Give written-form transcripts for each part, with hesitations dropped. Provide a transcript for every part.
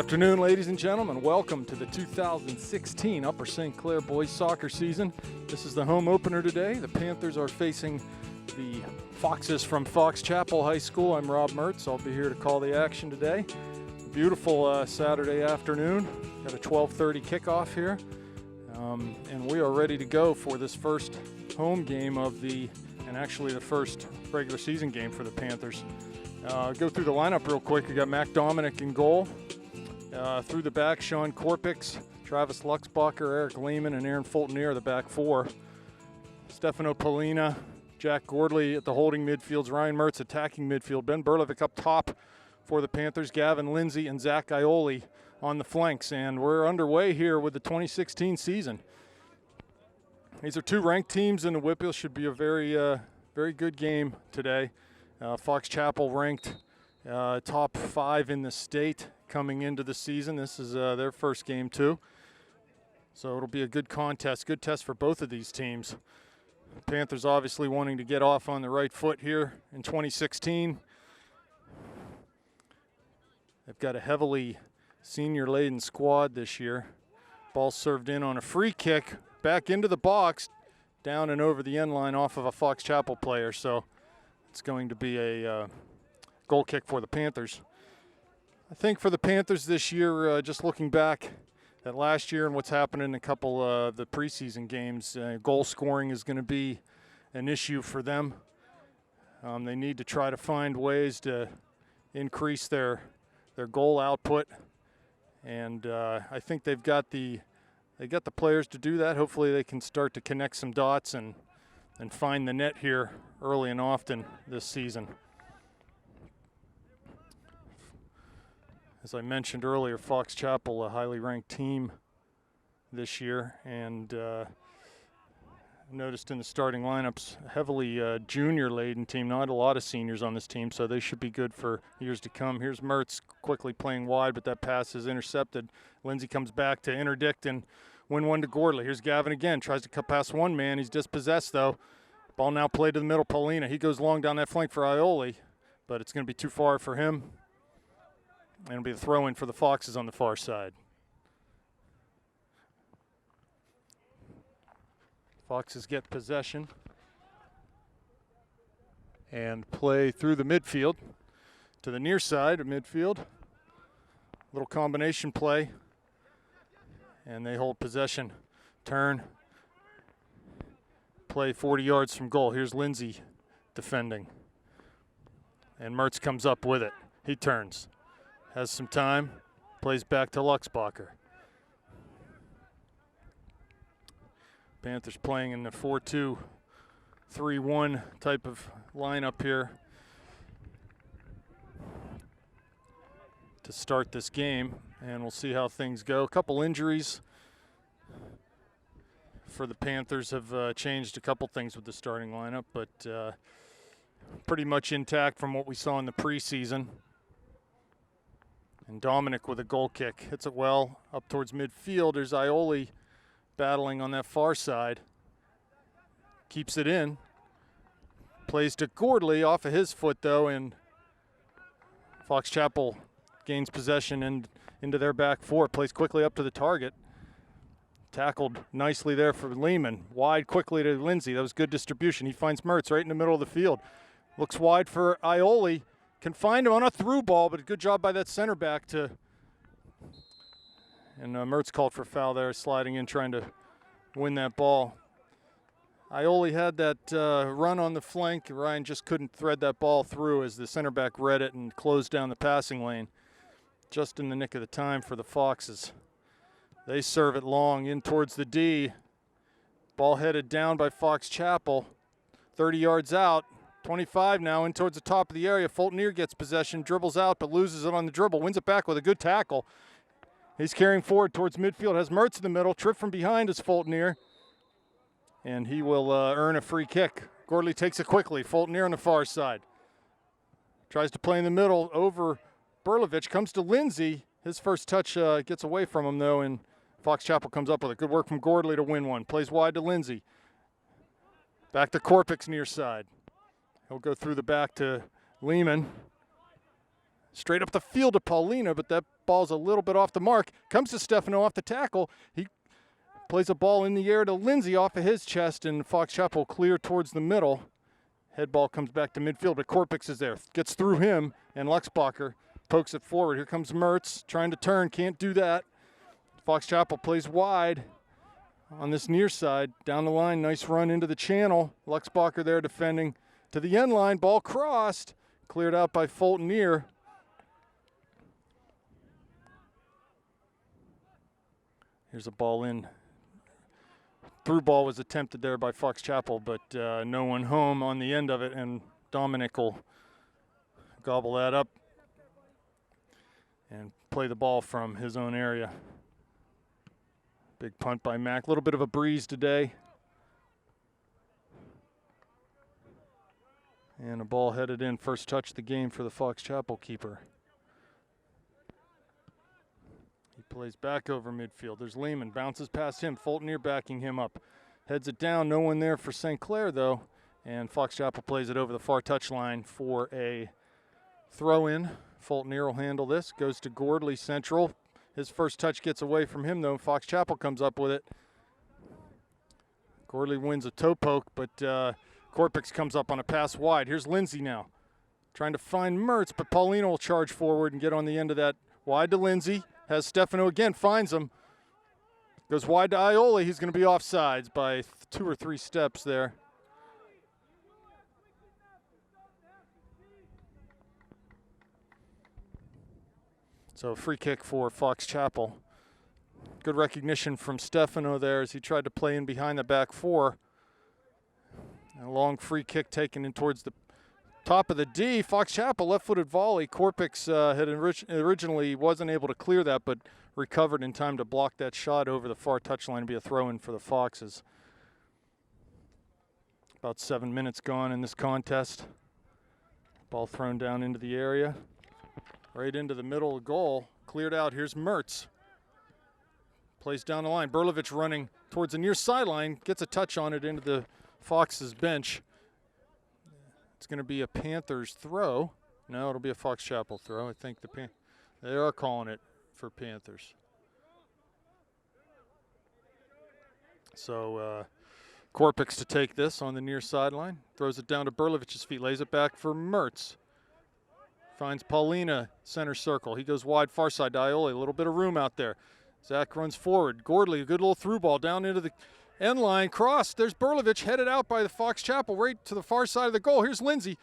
afternoon, ladies and gentlemen. Welcome to the 2016 Upper St. Clair boys soccer season. This is the home opener today. The Panthers are facing the Foxes from Fox Chapel High School. I'm Rob Mertz. I'll be here to call the action today. Beautiful Saturday afternoon. Got a 12:30 kickoff here. And we are ready to go for this first home game and actually the first regular season game for the Panthers. Go through the lineup real quick. We got Mac Dominic in goal. Through the back, Sean Korpix, Travis Luxbacher, Eric Lehman, and Aaron Fulton-Neer are the back four. Stefano Polina, Jack Gordley at the holding midfields, Ryan Mertz attacking midfield, Ben Berlevic up top for the Panthers, Gavin Lindsay and Zach Ioli on the flanks. And we're underway here with the 2016 season. These are two ranked teams in the Whipple. Should be a very good game today. Fox Chapel ranked top 5 in the state coming into the season. This is their first game too. So it'll be a good contest, good test for both of these teams. Panthers obviously wanting to get off on the right foot here in 2016. They've got a heavily senior-laden squad this year. Ball served in on a free kick, back into the box, down and over the end line off of a Fox Chapel player. So it's going to be a goal kick for the Panthers. I think for the Panthers this year, just looking back at last year and what's happened in a couple of the preseason games, goal scoring is going to be an issue for them. They need to try to find ways to increase their goal output, and I think they got the players to do that. Hopefully they can start to connect some dots and find the net here early and often this season. As I mentioned earlier, Fox Chapel, a highly ranked team this year, and noticed in the starting lineups, heavily junior-laden team, not a lot of seniors on this team, so they should be good for years to come. Here's Mertz quickly playing wide, but that pass is intercepted. Lindsay comes back to interdict and win one to Gordley. Here's Gavin again, tries to cut past one man. He's dispossessed, though. Ball now played to the middle, Paulina. He goes long down that flank for Ioli, but it's going to be too far for him. And it'll be the throw-in for the Foxes on the far side. Foxes get possession and play through the midfield to the near side of midfield. Little combination play, and they hold possession. Turn, play 40 yards from goal. Here's Lindsay defending, and Mertz comes up with it. He turns, has some time, plays back to Luxbacher. Panthers playing in the 4-2-3-1 type of lineup here to start this game, and we'll see how things go. A couple injuries for the Panthers have changed a couple things with the starting lineup, but pretty much intact from what we saw in the preseason. And Dominic with a goal kick, hits it well up towards midfield. There's Ioli battling on that far side. Keeps it in. Plays to Gordley off of his foot, though, and Fox Chapel gains possession and into their back four. Plays quickly up to the target. Tackled nicely there for Lehman. Wide quickly to Lindsay. That was good distribution. He finds Mertz right in the middle of the field. Looks wide for Ioli. Can find him on a through ball, but a good job by that center back to. And Mertz called for foul there, sliding in, trying to win that ball. Ioli had that run on the flank. Ryan just couldn't thread that ball through as the center back read it and closed down the passing lane. Just in the nick of the time for the Foxes. They serve it long in towards the D. Ball headed down by Fox Chapel. 30 yards out. 25 now in towards the top of the area. Fulton-Neer gets possession, dribbles out, but loses it on the dribble. Wins it back with a good tackle. He's carrying forward towards midfield. Has Mertz in the middle. Trip from behind is Fulton-Neer. And he will earn a free kick. Gordley takes it quickly. Fulton-Neer on the far side. Tries to play in the middle over Berlevic. Comes to Lindsay. His first touch gets away from him, though, and Fox Chapel comes up with it. Good work from Gordley to win one. Plays wide to Lindsay. Back to Korpix near side. He'll go through the back to Lehman. straight up the field to Paulina, but that ball's a little bit off the mark. Comes to Stefano off the tackle. He plays a ball in the air to Lindsay off of his chest, and Fox Chapel clear towards the middle. Head ball comes back to midfield, but Korpix is there. Gets through him, and Luxbacher pokes it forward. Here comes Mertz trying to turn, can't do that. Fox Chapel plays wide on this near side. Down the line, nice run into the channel. Luxbacher there defending to the end line. Ball crossed, cleared out by Fulton-Ear. Here's a ball in. Through ball was attempted there by Fox Chapel, but no one home on the end of it, and Dominic will gobble that up and play the ball from his own area. Big punt by Mack. A little bit of a breeze today. And a ball headed in. First touch of the game for the Fox Chapel keeper. He plays back over midfield. There's Lehman. Bounces past him. Fulton-Ear backing him up. Heads it down. No one there for St. Clair, though. And Fox Chapel plays it over the far touchline for a throw-in. Fulton-Ear will handle this. Goes to Gordley Central. His first touch gets away from him, though. Fox Chapel comes up with it. Gordley wins a toe poke, but Korpix comes up on a pass wide. Here's Lindsay now. Trying to find Mertz, but Paulino will charge forward and get on the end of that. Wide to Lindsay. Has Stefano again, finds him. Goes wide to Ioli. He's going to be offsides by 2 or 3 steps there. So free kick for Fox Chapel. Good recognition from Stefano there as he tried to play in behind the back four. A long free kick taken in towards the top of the D. Fox Chapel left-footed volley. Korpix had originally wasn't able to clear that, but recovered in time to block that shot over the far touchline and be a throw-in for the Foxes. About 7 minutes gone in this contest. Ball thrown down into the area. Right into the middle of the goal. Cleared out. Here's Mertz. Plays down the line. Berlovich running towards the near sideline. Gets a touch on it into the Fox's bench. It's going to be a Panthers throw. No, it'll be a Fox Chapel throw. I think they are calling it for Panthers. So Korpix to take this on the near sideline. Throws it down to Berlovich's feet. Lays it back for Mertz. Finds Paulina, center circle. He goes wide, far side to Ioli. A little bit of room out there. Zach runs forward. Gordley, a good little through ball down into the end line. Cross. There's Berlovich headed out by the Fox Chapel right to the far side of the goal. Here's Lindsay.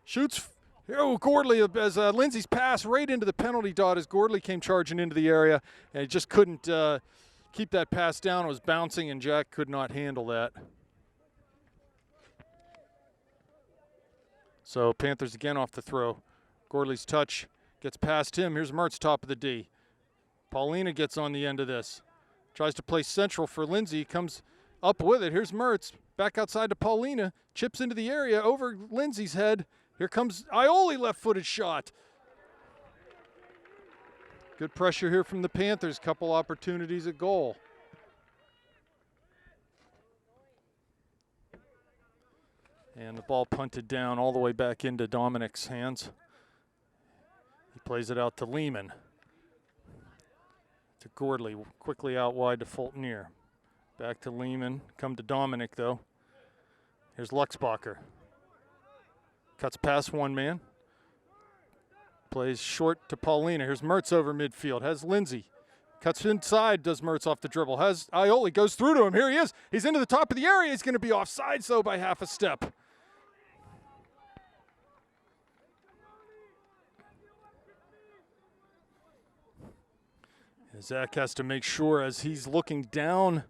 Shoots. Oh, Gordley, as Lindsay's pass right into the penalty dot as Gordley came charging into the area. And he just couldn't keep that pass down. It was bouncing, and Jack could not handle that. So Panthers again off the throw. Gordley's touch gets past him. Here's Mertz, top of the D. Paulina gets on the end of this. Tries to play central for Lindsay. Comes up with it. Here's Mertz. Back outside to Paulina. Chips into the area over Lindsay's head. Here comes Ioli, left-footed shot. Good pressure here from the Panthers. Couple opportunities at goal. And the ball punted down all the way back into Dominic's hands. He plays it out to Lehman. To Gordley, quickly out wide to Fulton-Ear. Back to Lehman, come to Dominic though. Here's Luxbacher. Cuts past one man. Plays short to Paulina. Here's Mertz over midfield, has Lindsay. Cuts inside, does Mertz off the dribble. Has Ioli, goes through to him, here he is. He's into the top of the area, he's gonna be offsides though by half a step. Zach has to make sure as he's looking down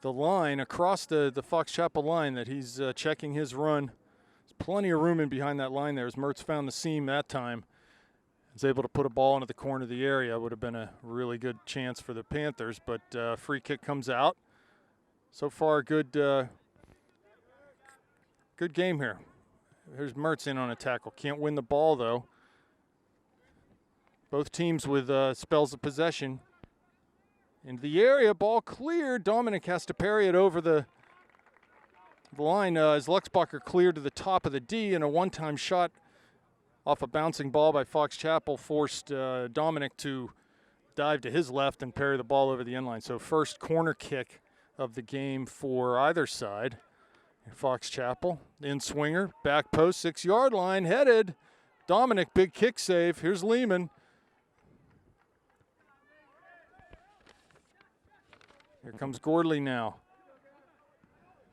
the line, across the Fox Chapel line, that he's checking his run. There's plenty of room in behind that line there as Mertz found the seam that time. Was able to put a ball into the corner of the area. Would have been a really good chance for the Panthers, but free kick comes out. So far, good game here. Here's Mertz in on a tackle. Can't win the ball, though. Both teams with spells of possession. Into the area, ball clear. Dominic has to parry it over the line as Luxbacher cleared to the top of the D, and a one-time shot off a bouncing ball by Fox Chapel forced Dominic to dive to his left and parry the ball over the end line. So first corner kick of the game for either side. Fox Chapel, in swinger, back post, 6-yard line, headed. Dominic, big kick save. Here's Lehman. Here comes Gordley now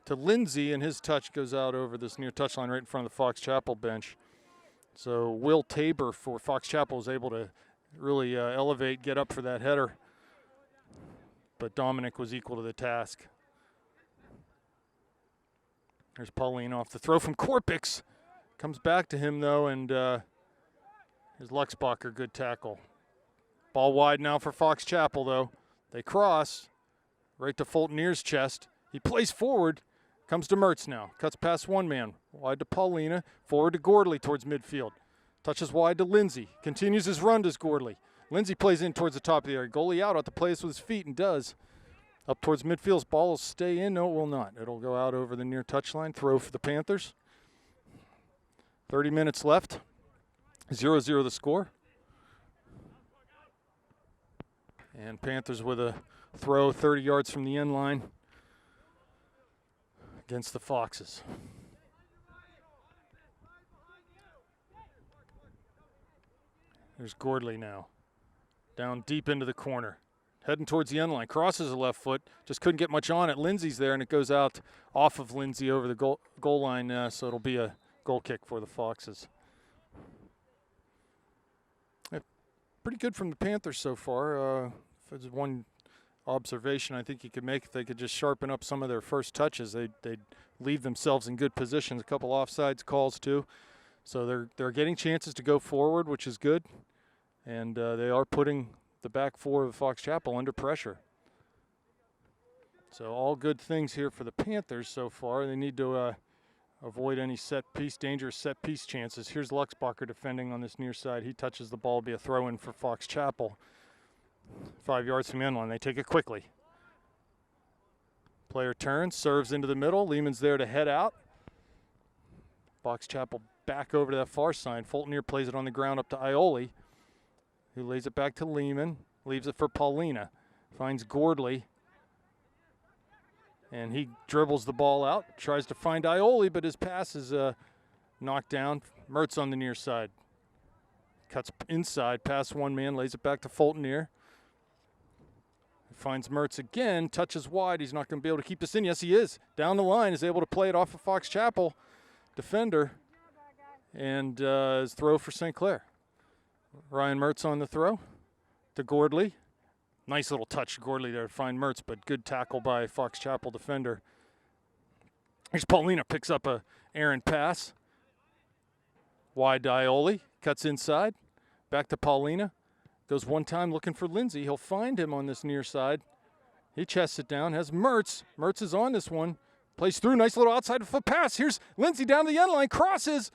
to Lindsay, and his touch goes out over this near touchline right in front of the Fox Chapel bench. So Will Tabor for Fox Chapel was able to really elevate, get up for that header. But Dominic was equal to the task. There's Pauline off the throw from Korpix. Comes back to him, though, and here's Luxbacher, good tackle. Ball wide now for Fox Chapel, though. They cross right to Fultoneer's chest. He plays forward, comes to Mertz now. Cuts past one man, wide to Paulina, forward to Gordley towards midfield. Touches wide to Lindsay, continues his run to Gordley. Lindsay plays in towards the top of the area. Goalie out to play this with his feet and does. Up towards midfield, ball will stay in. No, it will not. It'll go out over the near touchline. Throw for the Panthers. 30 minutes left. 0-0 the score. And Panthers with a throw 30 yards from the end line against the Foxes. There's Gordley now. Down deep into the corner. Heading towards the end line. Crosses the left foot. Just couldn't get much on it. Lindsay's there, and it goes out off of Lindsay over the goal line, so it'll be a goal kick for the Foxes. Pretty good from the Panthers so far. If there's one observation I think you could make, if they could just sharpen up some of their first touches, they'd leave themselves in good positions. A couple offsides calls too. So they're getting chances to go forward, which is good. And they are putting the back four of Fox Chapel under pressure. So all good things here for the Panthers so far. They need to avoid any dangerous set piece chances. Here's Luxbacher defending on this near side. He touches the ball, be a throw in for Fox Chapel. 5 yards from the end line. They take it quickly. Player turns, serves into the middle. Lehman's there to head out. Fox Chapel back over to that far side. Fultoneer plays it on the ground up to Ioli, who lays it back to Lehman, leaves it for Paulina, finds Gordley, and he dribbles the ball out, tries to find Ioli, but his pass is knocked down. Mertz on the near side. Cuts inside, past one man, lays it back to Fultoneer. Finds Mertz again, touches wide. He's not going to be able to keep this in. Yes, he is. Down the line, is able to play it off of Fox Chapel defender, and his throw for St. Clair. Ryan Mertz on the throw to Gordley. Nice little touch, Gordley there to find Mertz, but good tackle by Fox Chapel defender. Here's Paulina, picks up a errant pass. Wide to Ioli, cuts inside. Back to Paulina. Goes one time looking for Lindsay. He'll find him on this near side. He chests it down, has Mertz. Mertz is on this one. Plays through, nice little outside foot pass. Here's Lindsay down the end line, crosses.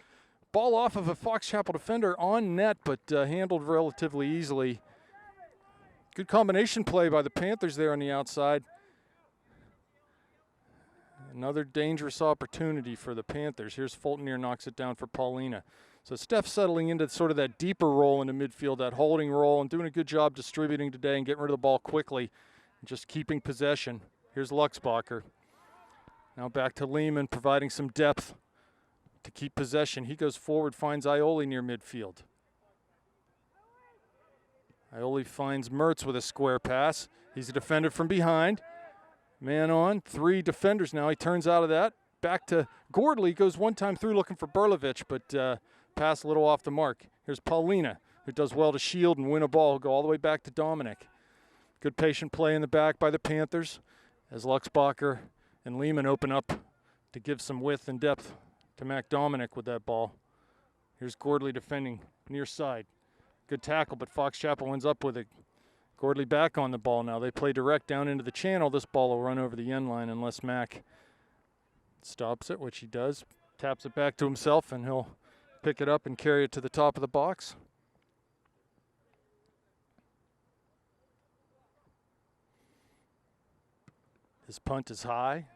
Ball off of a Fox Chapel defender on net, but handled relatively easily. Good combination play by the Panthers there on the outside. Another dangerous opportunity for the Panthers. Here's Fultoneer, knocks it down for Paulina. So Steph settling into sort of that deeper role in the midfield, that holding role, and doing a good job distributing today and getting rid of the ball quickly, and just keeping possession. Here's Luxbacher. Now back to Lehman, providing some depth to keep possession. He goes forward, finds Ioli near midfield. Ioli finds Mertz with a square pass. He's a defender from behind. Man on, 3 defenders now. He turns out of that. Back to Gordley, goes one time through looking for Berlovich, but pass a little off the mark. Here's Paulina, who does well to shield and win a ball, go all the way back to Dominic. Good patient play in the back by the Panthers as Luxbacher and Lehman open up to give some width and depth to Mac Dominic with that ball. Here's Gordley defending near side. Good tackle, but Fox Chapel ends up with it. Gordley back on the ball now. They play direct down into the channel. This ball will run over the end line unless Mac stops it, which he does. Taps it back to himself, and he'll pick it up and carry it to the top of the box. His punt is high,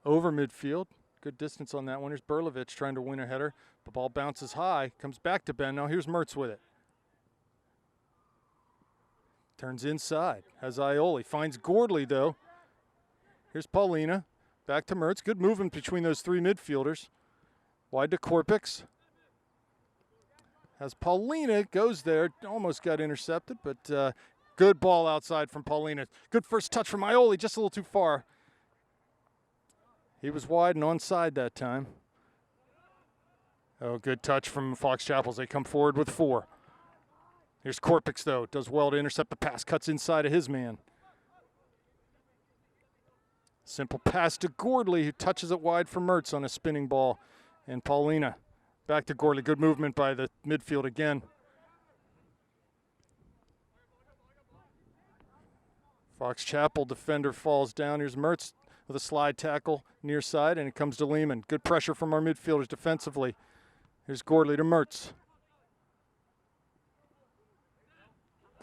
over midfield. Good distance on that one. Here's Berlovich trying to win a header. The ball bounces high, comes back to Ben. Now here's Mertz with it. Turns inside, has Ioli. Finds Gordley, though. Here's Paulina. Back to Mertz. Good movement between those three midfielders. Wide to Korpix. As Paulina goes there, almost got intercepted, but good ball outside from Paulina. Good first touch from Ioli, just a little too far. He was wide and onside that time. Oh, good touch from Fox Chapel as they come forward with 4. Here's Korpix, though. Does well to intercept the pass. Cuts inside of his man. Simple pass to Gordley, who touches it wide for Mertz on a spinning ball. And Paulina back to Gordley. Good movement by the midfield again. Fox Chapel defender falls down. Here's Mertz with a slide tackle near side, and it comes to Lehman. Good pressure from our midfielders defensively. Here's Gordley to Mertz.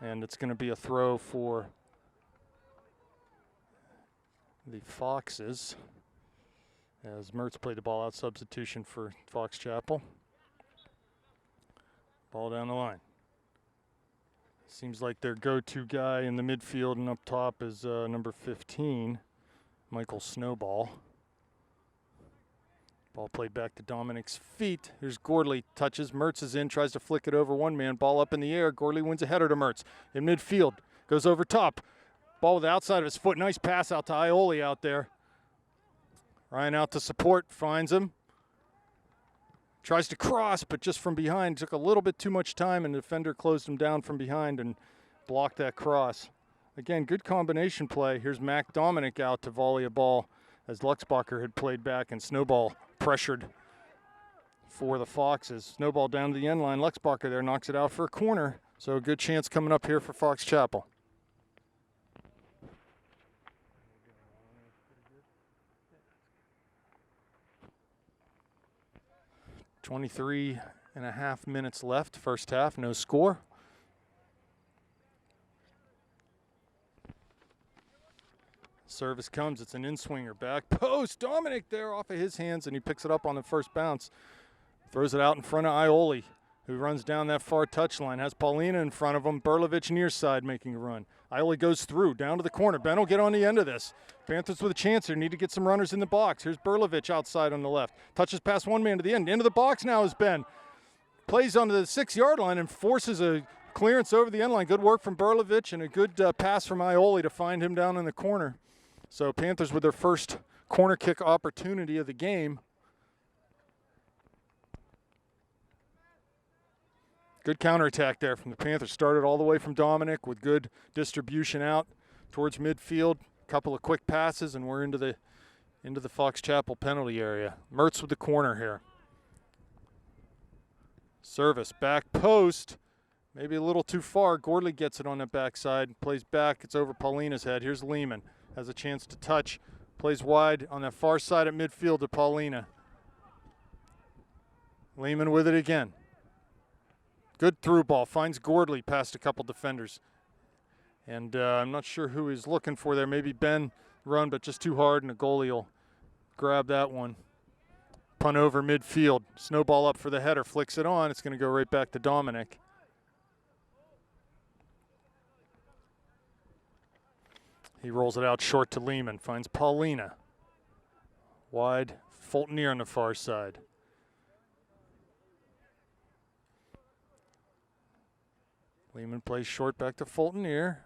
And it's going to be a throw for the Foxes as Mertz played the ball out. Substitution for Fox Chapel. Ball down the line. Seems like their go-to guy in the midfield and up top is number 15, Michael Snowball. Ball played back to Dominic's feet. Here's Gordley, touches, Mertz is in, tries to flick it over one man. Ball up in the air. Gordley wins a header to Mertz. In midfield, goes over top. Ball with the outside of his foot. Nice pass out to Ioli out there. Ryan out to support, finds him. Tries to cross, but just from behind. Took a little bit too much time, and the defender closed him down from behind and blocked that cross. Again, good combination play. Here's Mac Dominic out to volley a ball as Luxbacher had played back, and Snowball pressured for the Foxes. Snowball down to the end line. Luxbacher there knocks it out for a corner. So a good chance coming up here for Fox Chapel. .23.5 minutes left, first half, no score. Service comes, it's an in-swinger, back post, Dominic there off of his hands, and he picks it up on the first bounce. Throws it out in front of Ioli, who runs down that far touchline, has Paulina in front of him, Berlovich near side making a run. Ioli goes through, down to the corner. Ben will get on the end of this. Panthers with a chance here, need to get some runners in the box. Here's Berlovich outside on the left. Touches past one man to the end. Into the box now is Ben. Plays onto the 6-yard line and forces a clearance over the end line. Good work from Berlovich and a good pass from Ioli to find him down in the corner. So Panthers with their first corner kick opportunity of the game. Good counterattack there from the Panthers. Started all the way from Dominic with good distribution out towards midfield. A couple of quick passes, and we're into the Fox Chapel penalty area. Mertz with the corner here. Service, back post. Maybe a little too far. Gordley gets it on the backside. Plays back. It's over Paulina's head. Here's Lehman. Has a chance to touch. Plays wide on that far side at midfield to Paulina. Lehman with it again. Good through ball. Finds Gordley past a couple defenders. And I'm not sure who he's looking for there. Maybe Ben run, but just too hard, and the goalie will grab that one. Punt over midfield. Snowball up for the header. Flicks it on. It's going to go right back to Dominic. He rolls it out short to Lehman. Finds Paulina. Wide. Fulton on the far side. Lehman plays short back to Fulton to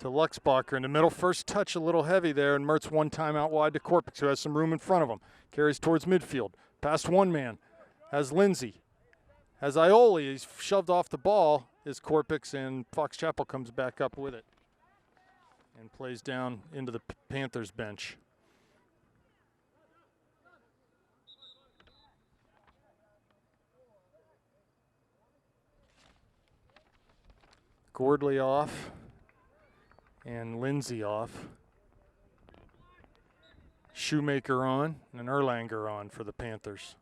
Luxbacher in the middle. First touch a little heavy there, and Mertz one time out wide to Korpix, who has some room in front of him. Carries towards midfield. Past one man. Has Lindsay. Has Ioli. He's shoved off the ball. Is Korpix, and Fox Chapel comes back up with it and plays down into the Panthers bench. Gordley off and Lindsay off. Shoemaker on and Erlanger on for the Panthers.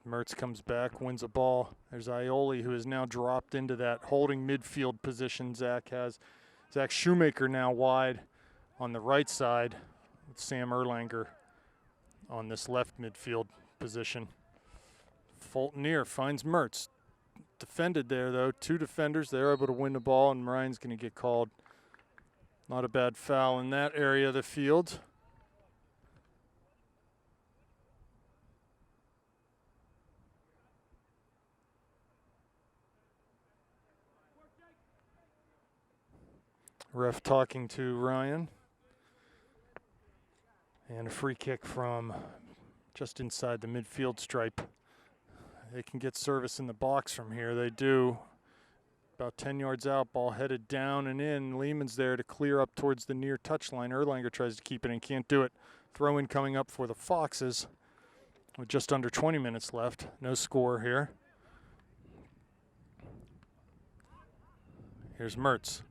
Mertz comes back, wins a ball. There's Ioli, who has now dropped into that holding midfield position Zach has. Zach Shoemaker now wide on the right side with Sam Erlanger on this left midfield position. Fultonier finds Mertz. Defended there, though. Two defenders. They're able to win the ball, and Ryan's going to get called. Not a bad foul in that area of the field. Ref talking to Ryan. And a free kick from just inside the midfield stripe. They can get service in the box from here. They do. About 10 yards out, ball headed down and in. Lehman's there to clear up towards the near touchline. Erlanger tries to keep it and can't do it. Throw in coming up for the Foxes with just under 20 minutes left. No score here. Here's Mertz.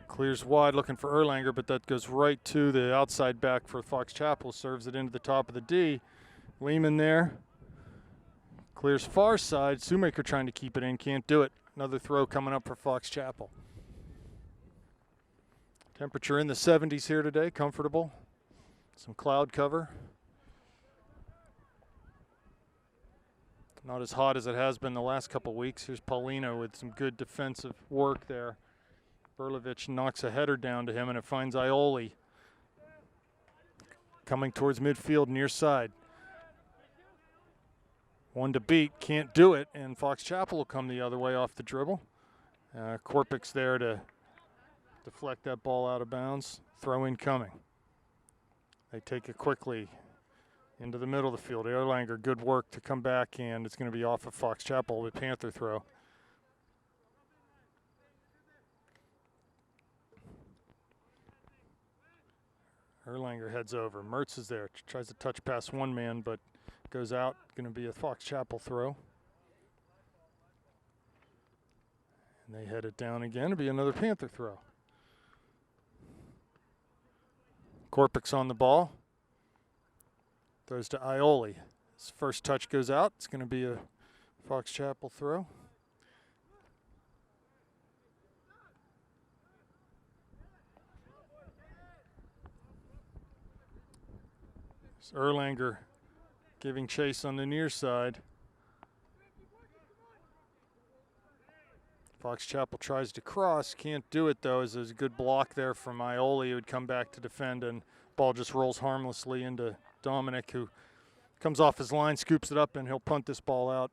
Clears wide looking for Erlanger, but that goes right to the outside back for Fox Chapel. Serves it into the top of the D. Lehman there. Clears far side. Shoemaker trying to keep it in. Can't do it. Another throw coming up for Fox Chapel. Temperature in the 70s here today. Comfortable. Some cloud cover. Not as hot as it has been the last couple weeks. Here's Paulino with some good defensive work there. Berlovich knocks a header down to him, and it finds Ioli coming towards midfield near side. One to beat, can't do it, and Fox Chapel will come the other way off the dribble. Korpik's there to deflect that ball out of bounds. Throw in coming. They take it quickly into the middle of the field. Erlanger, good work to come back, and it's going to be off of Fox Chapel with Panther throw. Erlanger heads over. Mertz is there. Tries to touch past one man, but goes out. Going to be a Fox Chapel throw. And they head it down again. It'll be another Panther throw. Korpik's on the ball. Throws to Ioli. His first touch goes out. It's going to be a Fox Chapel throw. Erlanger giving chase on the near side. Fox Chapel tries to cross, can't do it though, as there's a good block there from Ioli, who would come back to defend, and ball just rolls harmlessly into Dominic, who comes off his line, scoops it up, and he'll punt this ball out.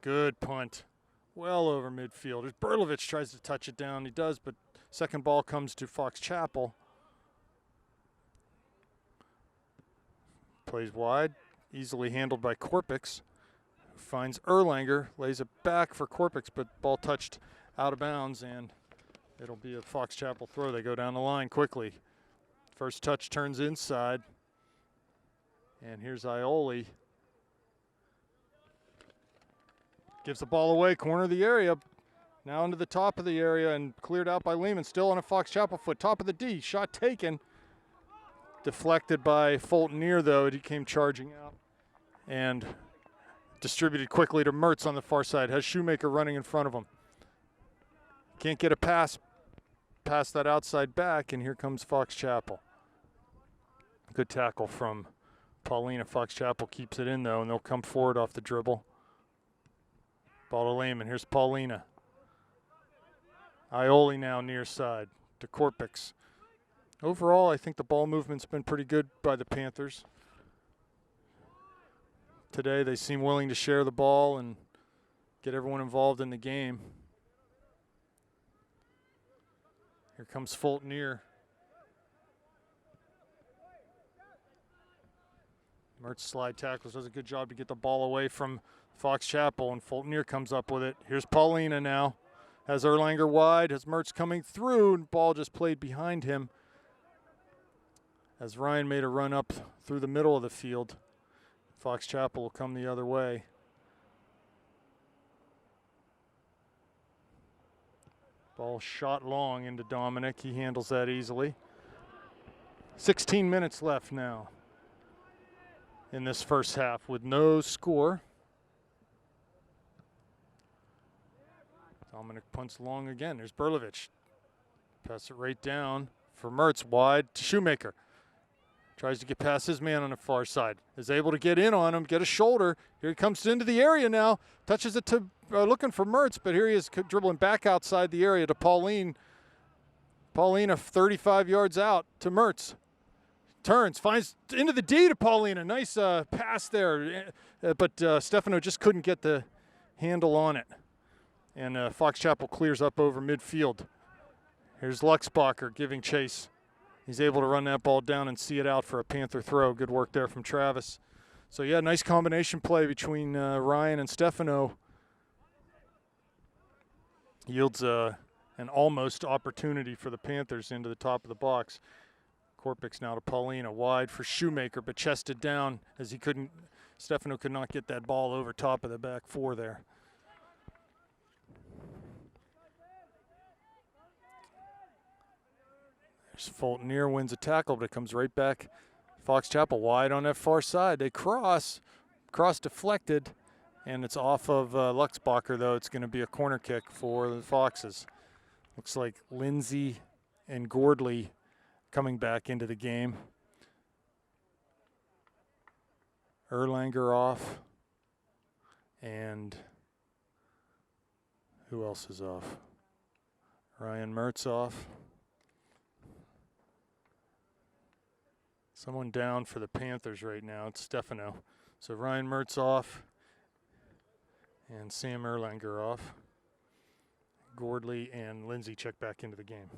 Good punt. Well over midfield. Berlovich tries to touch it down. He does, but second ball comes to Fox Chapel. Plays wide, easily handled by Korpik. Finds Erlanger, lays it back for Korpik, but ball touched out of bounds, and it'll be a Fox Chapel throw. They go down the line quickly. First touch turns inside, and here's Ioli. Gives the ball away, corner of the area, now into the top of the area, and cleared out by Lehman. Still on a Fox Chapel foot, top of the D, shot taken. Deflected by Fultonier, though. He came charging out and distributed quickly to Mertz on the far side. Has Shoemaker running in front of him. Can't get a pass past that outside back, and here comes Fox Chapel. Good tackle from Paulina. Fox Chapel keeps it in, though, and they'll come forward off the dribble. Ball to Lehman. Here's Paulina. Ioli now near side to Korpik. Overall, I think the ball movement's been pretty good by the Panthers. Today, they seem willing to share the ball and get everyone involved in the game. Here comes Fultonier. Mertz slide tackles, does a good job to get the ball away from Fox Chapel, and Fultonier comes up with it. Here's Paulina now. Has Erlanger wide, has Mertz coming through, and ball just played behind him as Ryan made a run up through the middle of the field. Fox Chapel will come the other way. Ball shot long into Dominic. He handles that easily. 16 minutes left now in this first half with no score. Dominic punts long again. There's Berlovich. Pass it right down for Mertz, wide to Shoemaker. Tries to get past his man on the far side. Is able to get in on him, get a shoulder. Here he comes into the area now. Touches it to, looking for Mertz, but here he is dribbling back outside the area to Pauline. Paulina 35 yards out to Mertz. Turns, finds into the D to Paulina. Nice pass there, but Stefano just couldn't get the handle on it. And Fox Chapel clears up over midfield. Here's Luxbacher giving chase. He's able to run that ball down and see it out for a Panther throw. Good work there from Travis. So, yeah, nice combination play between Ryan and Stefano. Yields an almost opportunity for the Panthers into the top of the box. Korpix now to Paulina, wide for Shoemaker, but chested down as he couldn't. Stefano could not get that ball over top of the back four there. There's Fulton wins a tackle, but it comes right back. Fox Chapel wide on that far side. They cross deflected, and it's off of Luxbacher, though. It's going to be a corner kick for the Foxes. Looks like Lindsay and Gordley coming back into the game. Erlanger off. And who else is off? Ryan Mertz off. Someone down for the Panthers right now. It's Stefano. So Ryan Mertz off and Sam Erlanger off. Gordley and Lindsay check back into the game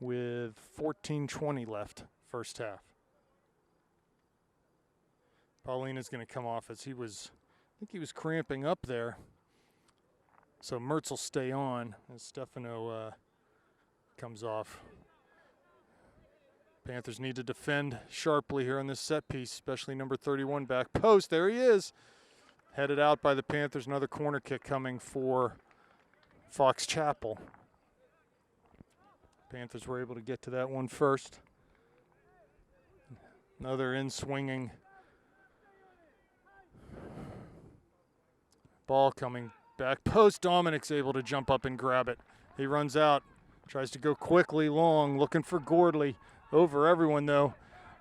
with 14:20 left, first half. Paulina's going to come off as I think he was cramping up there. So Mertz will stay on as Stefano comes off. Panthers need to defend sharply here on this set piece, especially number 31 back post. There he is. Headed out by the Panthers. Another corner kick coming for Fox Chapel. Panthers were able to get to that one first. Another in-swinging ball coming back post. Dominic's able to jump up and grab it. He runs out, tries to go quickly long, looking for Gordley. Over everyone, though.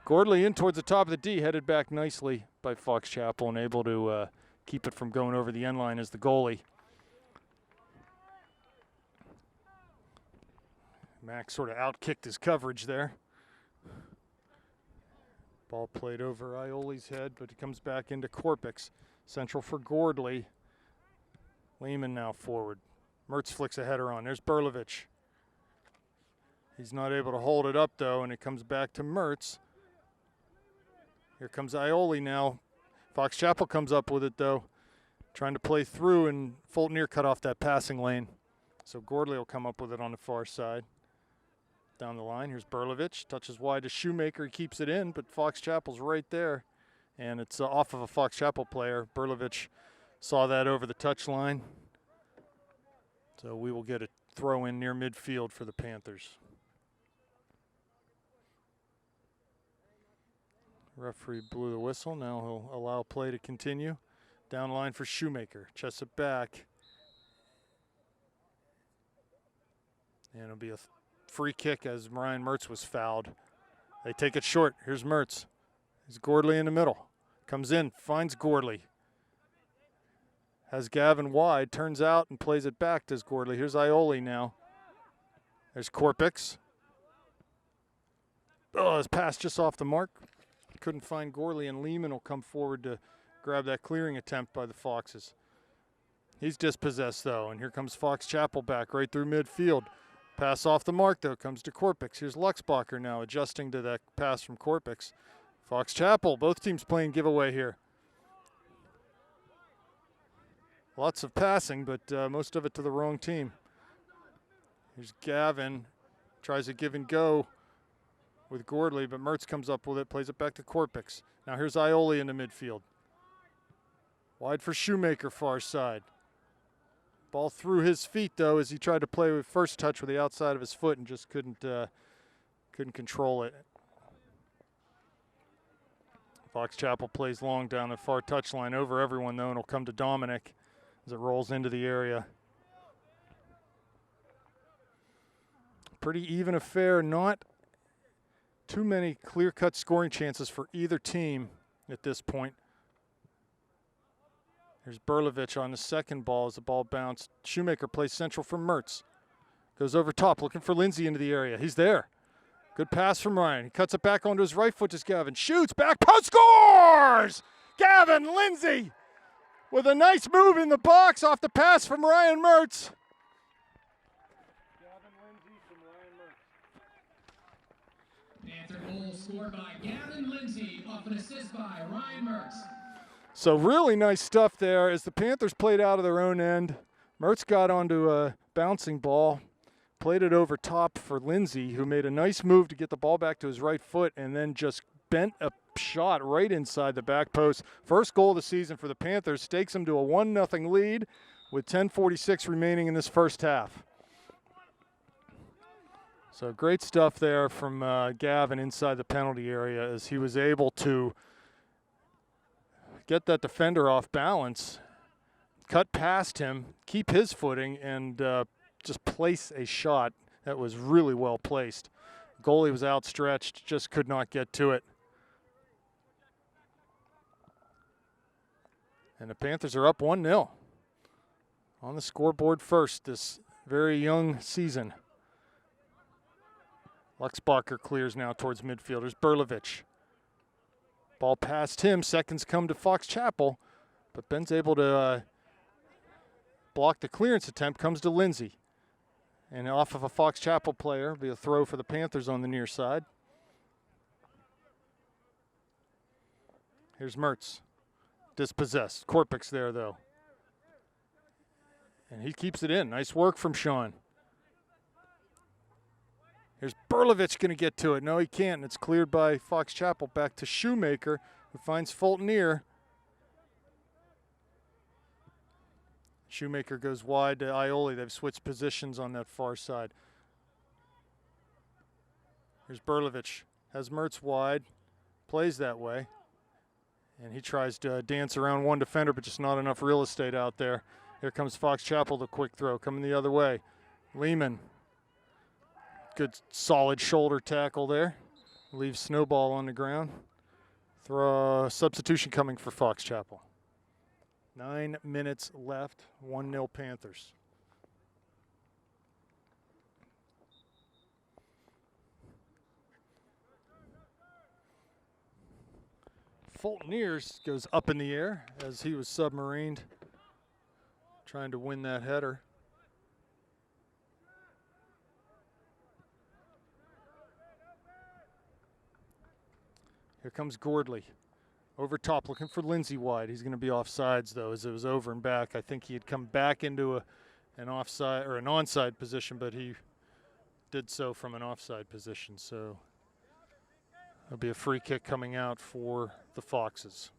Gordley in towards the top of the D, headed back nicely by Fox Chapel and able to keep it from going over the end line as the goalie. Max sort of outkicked his coverage there. Ball played over Ioli's head, but it comes back into Korpix. Central for Gordley. Lehman now forward. Mertz flicks a header on. There's Berlovich. He's not able to hold it up, though, and it comes back to Mertz. Here comes Ioli now. Fox Chapel comes up with it, though, trying to play through, and Fulton cut off that passing lane. So Gordley will come up with it on the far side. Down the line, here's Berlovich. Touches wide to Shoemaker. He keeps it in, but Fox Chapel's right there. And it's off of a Fox Chapel player. Berlovich saw that over the touch line. So we will get a throw in near midfield for the Panthers. Referee blew the whistle. Now he'll allow play to continue. Down line for Shoemaker. Chests it back. And it'll be a free kick as Ryan Mertz was fouled. They take it short. Here's Mertz. He's Gordley in the middle. Comes in, finds Gordley. Has Gavin wide, turns out and plays it back to Gordley. Here's Ioli now. There's Korpix. Oh, his pass just off the mark. Couldn't find Gordley, and Lehman will come forward to grab that clearing attempt by the Foxes. He's dispossessed, though, and here comes Fox Chapel back right through midfield. Pass off the mark, though, comes to Korpix. Here's Luxbacher now adjusting to that pass from Korpix. Fox Chapel, both teams playing giveaway here. Lots of passing, but most of it to the wrong team. Here's Gavin, tries to give and go with Gordley, but Mertz comes up with it, plays it back to Korpix. Now here's Ioli in the midfield. Wide for Shoemaker, far side. Ball through his feet, though, as he tried to play with first touch with the outside of his foot and just couldn't control it. Fox Chapel plays long down the far touchline over everyone, though, and it'll come to Dominic as it rolls into the area. Pretty even affair, not too many clear-cut scoring chances for either team at this point. Here's Berlovich on the second ball as the ball bounced. Shoemaker plays central for Mertz. Goes over top, looking for Lindsay into the area. He's there. Good pass from Ryan. He cuts it back onto his right foot to Gavin. Shoots, back post, scores! Gavin Lindsay with a nice move in the box off the pass from Ryan Mertz. Gavin Lindsay from Ryan Mertz. Panther goal scored by Gavin Lindsay off an assist by Ryan Mertz. So really nice stuff there as the Panthers played out of their own end. Mertz got onto a bouncing ball, played it over top for Lindsay, who made a nice move to get the ball back to his right foot and then just bent a shot right inside the back post. First goal of the season for the Panthers, stakes them to a 1-0 lead with 10:46 remaining in this first half. So great stuff there from Gavin inside the penalty area as he was able to get that defender off balance, cut past him, keep his footing, and just place a shot that was really well placed. Goalie was outstretched, just could not get to it. And the Panthers are up 1-0 on the scoreboard first this very young season. Luxbacher clears now towards midfielders. Berlovich. Ball past him. Seconds come to Fox Chapel, but Ben's able to block the clearance attempt. Comes to Lindsay. And off of a Fox Chapel player, be a throw for the Panthers on the near side. Here's Mertz. Dispossessed. Korpik's there, though. And he keeps it in. Nice work from Sean. Here's Berlovich going to get to it. No, he can't. It's cleared by Fox Chapel. Back to Shoemaker, who finds Fultonier. Shoemaker goes wide to Aioli. They've switched positions on that far side. Here's Berlovich. Has Mertz wide. Plays that way. And he tries to dance around one defender, but just not enough real estate out there. Here comes Fox Chapel, the quick throw, coming the other way. Lehman. Good solid shoulder tackle there. Leaves Snowball on the ground. Substitution coming for Fox Chapel. 9 minutes left, 1-0 Panthers. Fultoniers goes up in the air as he was submarined, trying to win that header. Here comes Gordley. Over top, looking for Lindsay wide. He's going to be offsides, though, as it was over and back. I think he had come back into an offside or an onside position, but he did so from an offside position. So there'll be a free kick coming out for the Foxes.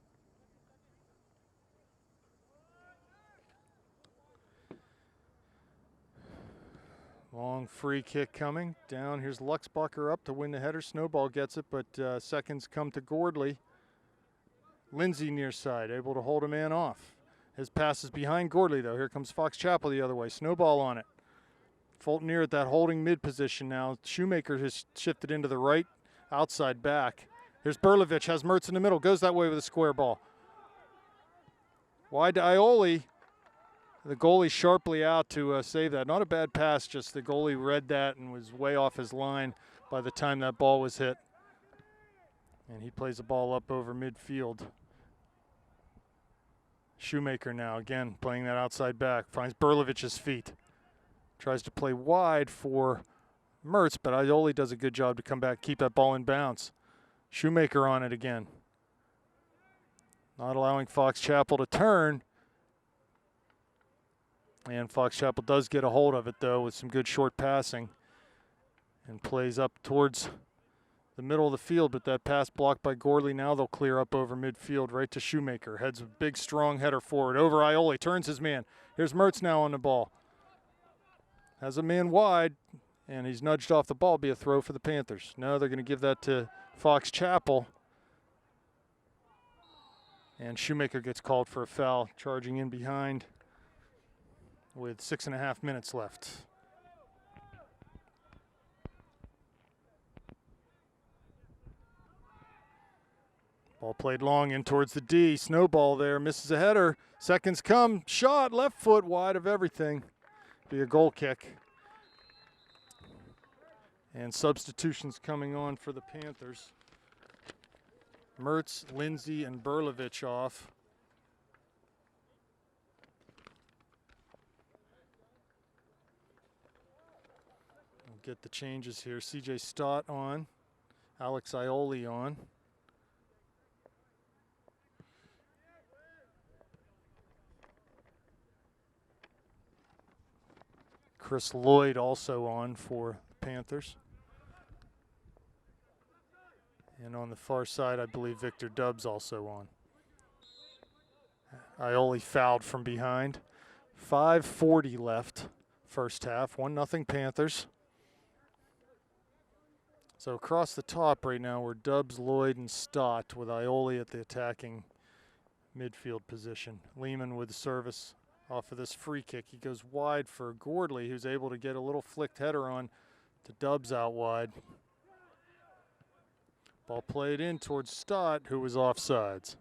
Long free kick coming down. Here's Luxbacher up to win the header. Snowball gets it, but seconds come to Gordley. Lindsay near side, able to hold a man off. His pass is behind Gordley, though. Here comes Fox Chapel the other way. Snowball on it. Fultonier at that holding mid position now. Shoemaker has shifted into the right outside back. Here's Berlovich, has Mertz in the middle, goes that way with a square ball. Wide to Aioli. The goalie sharply out to save that. Not a bad pass, just the goalie read that and was way off his line by the time that ball was hit. And he plays the ball up over midfield. Shoemaker now, again, playing that outside back. Finds Berlovich's feet. Tries to play wide for Mertz, but Aioli does a good job to come back, keep that ball in bounds. Shoemaker on it again. Not allowing Fox Chapel to turn. And Fox Chapel does get a hold of it, though, with some good short passing. And plays up towards the middle of the field, but that pass blocked by Gordley. Now they'll clear up over midfield right to Shoemaker. Heads a big, strong header forward. Over Aioli, turns his man. Here's Mertz now on the ball. Has a man wide, and he's nudged off the ball. Be a throw for the Panthers. No, they're going to give that to Fox Chapel. And Shoemaker gets called for a foul, charging in behind with 6.5 minutes left. Ball played long in towards the D. Snowball there, misses a header. Seconds come, shot, left foot, wide of everything. Be a goal kick. And substitutions coming on for the Panthers. Mertz, Lindsay, and Berlovich off. We'll get the changes here. CJ Stott on. Alex Ioli on. Chris Lloyd also on for the Panthers. And on the far side, I believe Victor Dubbs also on. Ioli fouled from behind. 5:40 left, first half. 1-0 Panthers. So across the top right now, we're Dubbs, Lloyd, and Stott with Ioli at the attacking midfield position. Lehman with service off of this free kick. He goes wide for Gordley, who's able to get a little flicked header on to Dubbs out wide. Ball played in towards Stott, who was offsides.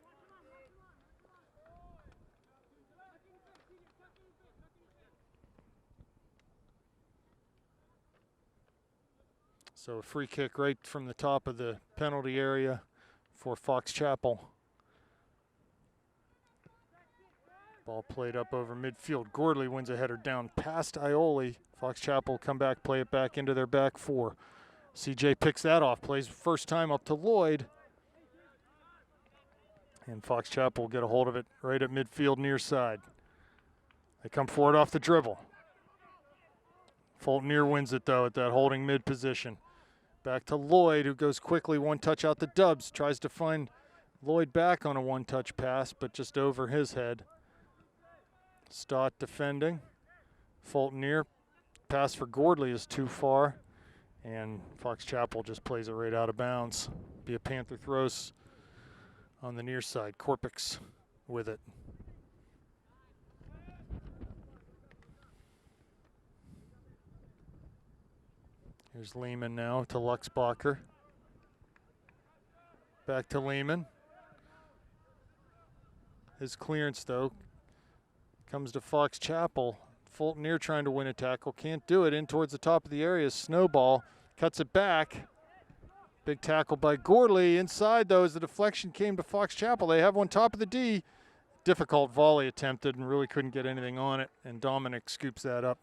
So a free kick right from the top of the penalty area for Fox Chapel. Ball played up over midfield. Gordley wins a header down past Ioli. Fox Chapel come back, play it back into their back four. CJ picks that off, plays first time up to Lloyd. And Fox Chapel will get a hold of it right at midfield near side. They come forward off the dribble. Fulton Near wins it though at that holding mid position. Back to Lloyd, who goes quickly, one touch out to Dubbs. Tries to find Lloyd back on a one-touch pass, but just over his head. Stott defending. Fulton Near. Pass for Gordley is too far. And Fox Chapel just plays it right out of bounds. Be a Panther throws on the near side. Korpix with it. Here's Lehman now to Luxbacher. Back to Lehman. His clearance, though, comes to Fox Chapel. Fulton Near trying to win a tackle. Can't do it. In towards the top of the area. Snowball cuts it back. Big tackle by Gordley. Inside, though, as the deflection came to Fox Chapel. They have one top of the D. Difficult volley attempted and really couldn't get anything on it. And Dominic scoops that up.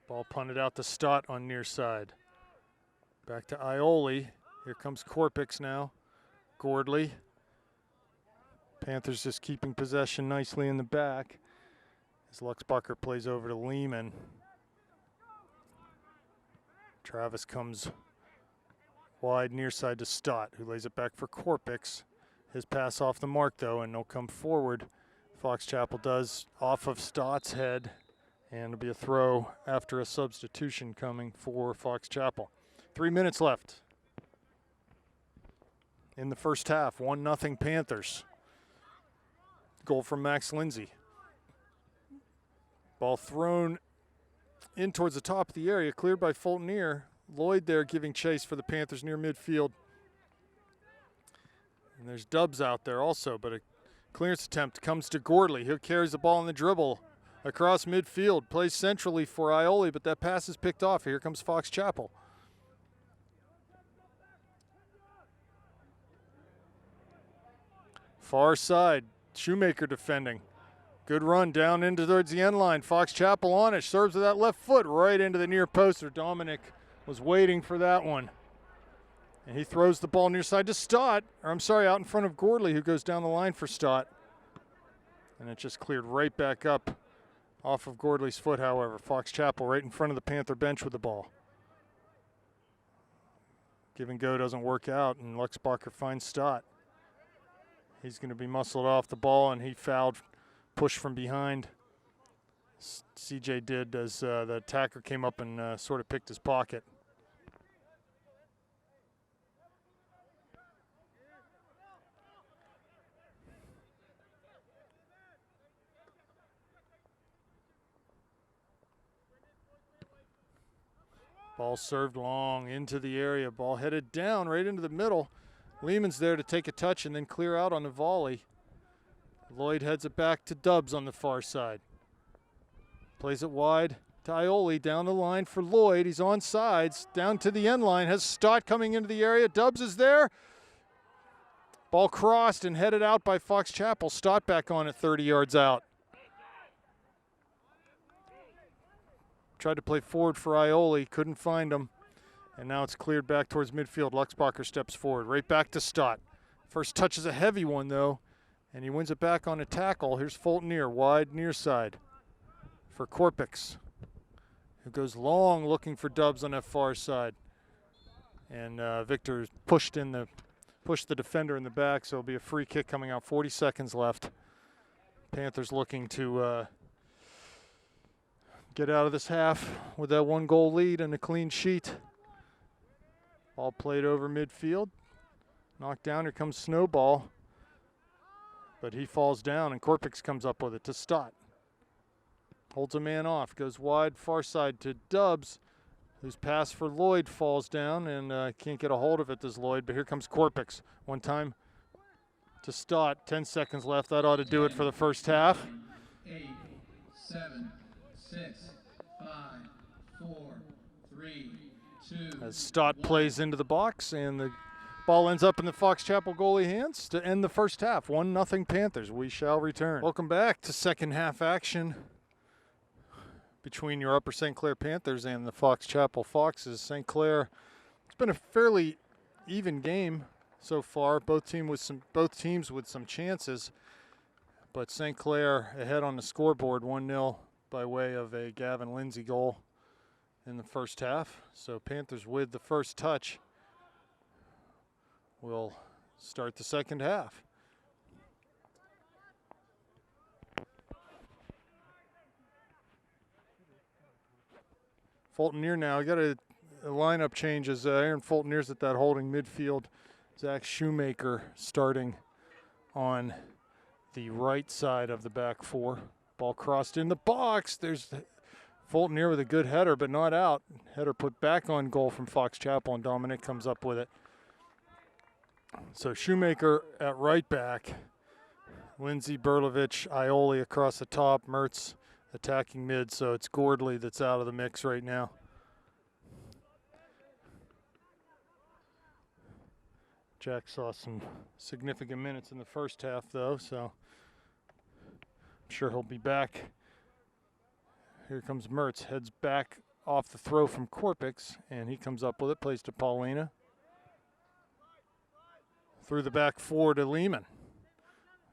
Ball punted out to Stott on near side. Back to Ioli. Here comes Korpix now. Gordley. Panthers just keeping possession nicely in the back as Luxbacher plays over to Lehman. Travis comes wide near side to Stott, who lays it back for Korpix. His pass off the mark, though, and they'll come forward. Fox Chapel does off of Stott's head, and it'll be a throw after a substitution coming for Fox Chapel. 3 minutes left in the first half. 1-0 Panthers. Goal from Max Lindsay. Ball thrown in towards the top of the area, cleared by Fulton Near. Lloyd there giving chase for the Panthers near midfield. And there's Dubbs out there also, but a clearance attempt comes to Gordley. He carries the ball in the dribble across midfield, plays centrally for Ioli, but that pass is picked off. Here comes Fox Chapel. Far side, Shoemaker defending. Good run down into towards the end line. Fox Chapel on it, serves with that left foot right into the near poster. Dominic was waiting for that one. And he throws the ball near side to Stott, or I'm sorry, out in front of Gordley, who goes down the line for Stott. And it just cleared right back up off of Gordley's foot, however. Fox Chapel right in front of the Panther bench with the ball. Give and go doesn't work out, and Luxbacher finds Stott. He's going to be muscled off the ball, and he fouled, pushed from behind. CJ did as the attacker came up and sort of picked his pocket. Ball served long into the area. Ball headed down right into the middle. Lehman's there to take a touch and then clear out on the volley. Lloyd heads it back to Dubs on the far side. Plays it wide to Ioli, down the line for Lloyd. He's on sides, down to the end line. Has Stott coming into the area. Dubs is there. Ball crossed and headed out by Fox Chapel. Stott back on at 30 yards out. Tried to play forward for Ioli, couldn't find him. And now it's cleared back towards midfield. Luxbacher steps forward, right back to Stott. First touch is a heavy one, though, and he wins it back on a tackle. Here's Fulton near, wide near side for Korpix, who goes long looking for Dubs on that far side. And Victor pushed the defender in the back, so it'll be a free kick coming out. 40 seconds left. Panthers looking to get out of this half with that 1-goal lead and a clean sheet. Ball played over midfield. Knocked down, here comes Snowball. But he falls down and Korpix comes up with it to Stott. Holds a man off, goes wide, far side to Dubs, whose pass for Lloyd falls down and can't get a hold of it, does Lloyd, but here comes Korpix. One time to Stott, 10 seconds left. That ought to do it for the first half. 8, 7, 6, 5, 4, 3, 2. As Stott plays into the box and the ball ends up in the Fox Chapel goalie hands to end the first half. 1-0 Panthers. We shall return. Welcome back to second half action between your Upper St. Clair Panthers and the Fox Chapel Foxes. St. Clair, it's been a fairly even game so far. Both teams with some chances, but St. Clair ahead on the scoreboard 1-0 by way of a Gavin Lindsay goal in the first half. So Panthers with the first touch will start the second half. Fulton Near now. Got a lineup change as Aaron Fulton Near's at that holding midfield. Zach Shoemaker starting on the right side of the back four. Ball crossed in the box. There's Fulton Near with a good header, but not out. Header put back on goal from Fox Chapel, and Dominic comes up with it. So Shoemaker at right back. Lindsay, Berlovich, Ioli across the top. Mertz attacking mid, so it's Gordley that's out of the mix right now. Jack saw some significant minutes in the first half, though, so I'm sure he'll be back. Here comes Mertz, heads back off the throw from Korpix, and he comes up with it, plays to Paulina. Through the back four to Lehman.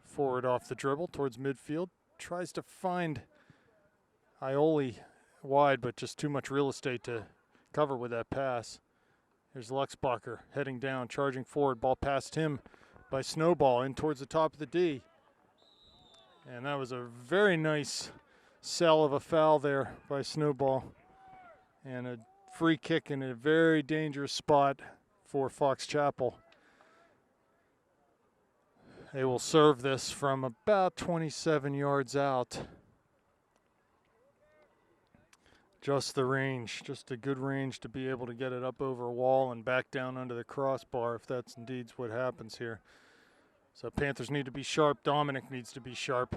Forward off the dribble towards midfield. Tries to find Ioli wide, but just too much real estate to cover with that pass. Here's Luxbacher heading down, charging forward. Ball past him by Snowball in towards the top of the D. And that was a very nice sell of a foul there by Snowball. And a free kick in a very dangerous spot for Fox Chapel. They will serve this from about 27 yards out. Just the range, just a good range to be able to get it up over a wall and back down under the crossbar if that's indeed what happens here. So Panthers need to be sharp. Dominic needs to be sharp.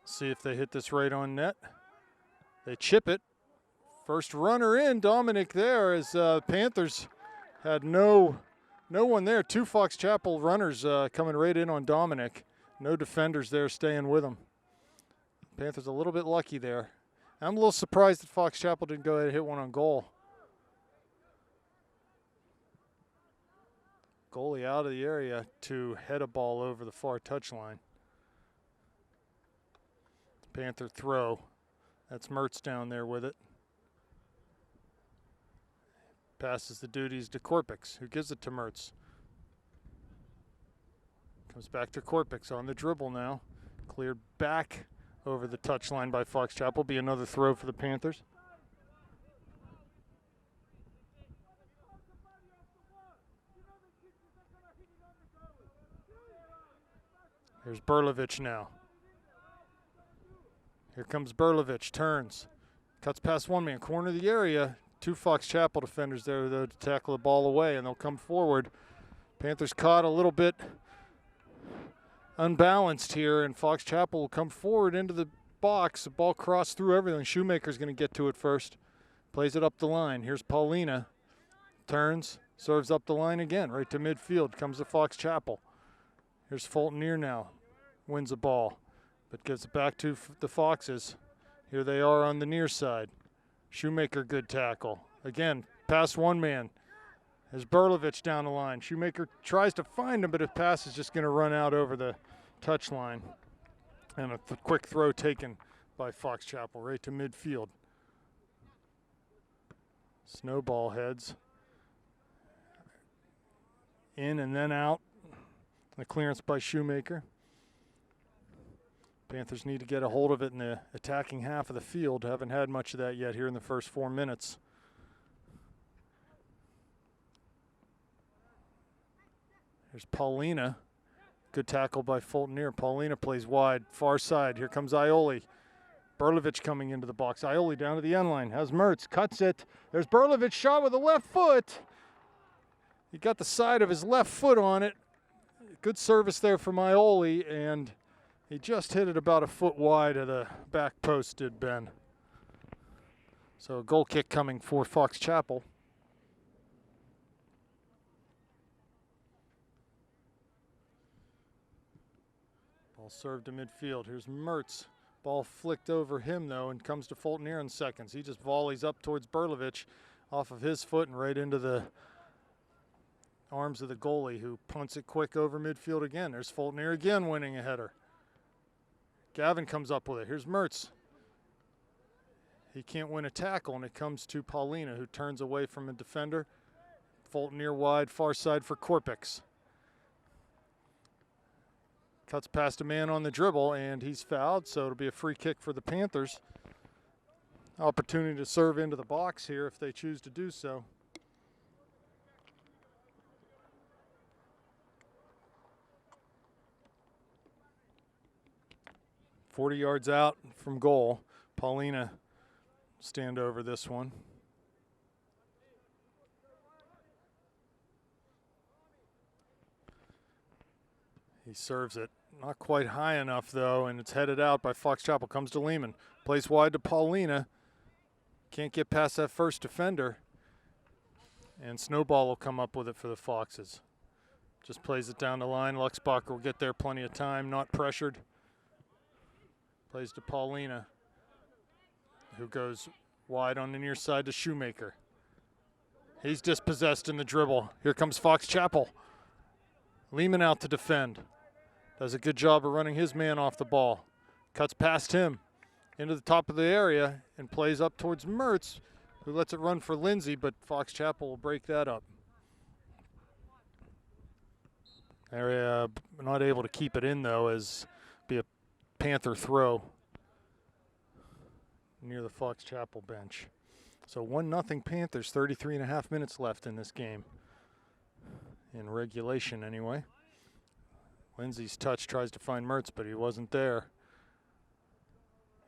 See if they hit this right on net. They chip it. First runner in, Dominic there, as Panthers had no one there. Two Fox Chapel runners coming right in on Dominic. No defenders there staying with him. Panthers a little bit lucky there. I'm a little surprised that Fox Chapel didn't go ahead and hit one on goal. Goalie out of the area to head a ball over the far touchline. Panther throw. That's Mertz down there with it. Passes the duties to Korpix, who gives it to Mertz. Comes back to Korpix on the dribble now. Cleared back over the touchline by Fox Chapel. Be another throw for the Panthers. Here's Berlovich now. Here comes Berlovich, turns, cuts past one man, corner of the area. Two Fox Chapel defenders there, though, to tackle the ball away, and they'll come forward. Panthers caught a little bit unbalanced here, and Fox Chapel will come forward into the box. The ball crossed through everything. Shoemaker's going to get to it first. Plays it up the line. Here's Paulina. Turns, serves up the line again, right to midfield. Comes to Fox Chapel. Here's Fulton-Near now. Wins the ball, but gives it back to the Foxes. Here they are on the near side. Shoemaker, good tackle. Again, past one man. There's Berlovich down the line. Shoemaker tries to find him, but his pass is just going to run out over the touchline. And a quick throw taken by Fox Chapel right to midfield. Snowball heads. In and then out. The clearance by Shoemaker. Panthers need to get a hold of it in the attacking half of the field. Haven't had much of that yet here in the first 4 minutes. There's Paulina. Good tackle by Fulton-Near. Paulina plays wide, far side. Here comes Ioli. Berlovich coming into the box. Ioli down to the end line. Has Mertz, cuts it. There's Berlovich, shot with the left foot. He got the side of his left foot on it. Good service there from Ioli, and he just hit it about a foot wide of the back post, did Ben. So a goal kick coming for Fox Chapel. Ball served to midfield. Here's Mertz. Ball flicked over him, though, and comes to Fulton-Near in seconds. He just volleys up towards Berlovich off of his foot and right into the arms of the goalie, who punts it quick over midfield again. There's Fulton-Near again winning a header. Gavin comes up with it. Here's Mertz. He can't win a tackle, and it comes to Paulina, who turns away from a defender. Fulton-Near wide, far side for Korpix. Cuts past a man on the dribble, and he's fouled, so it'll be a free kick for the Panthers. Opportunity to serve into the box here if they choose to do so. .40 yards out from goal. Paulina stand over this one. He serves it. Not quite high enough, though, and it's headed out by Fox Chapel. Comes to Lehman. Plays wide to Paulina. Can't get past that first defender. And Snowball will come up with it for the Foxes. Just plays it down the line. Luxbacher will get there plenty of time, not pressured. Plays to Paulina, who goes wide on the near side to Shoemaker. He's dispossessed in the dribble. Here comes Fox Chapel. Lehman out to defend. Does a good job of running his man off the ball. Cuts past him into the top of the area and plays up towards Mertz, who lets it run for Lindsay, but Fox Chapel will break that up. They're not able to keep it in, though, as be a Panther throw near the Fox Chapel bench. So 1-0 Panthers, 33.5 minutes left in this game. In regulation, anyway. Lindsay's touch tries to find Mertz, but he wasn't there.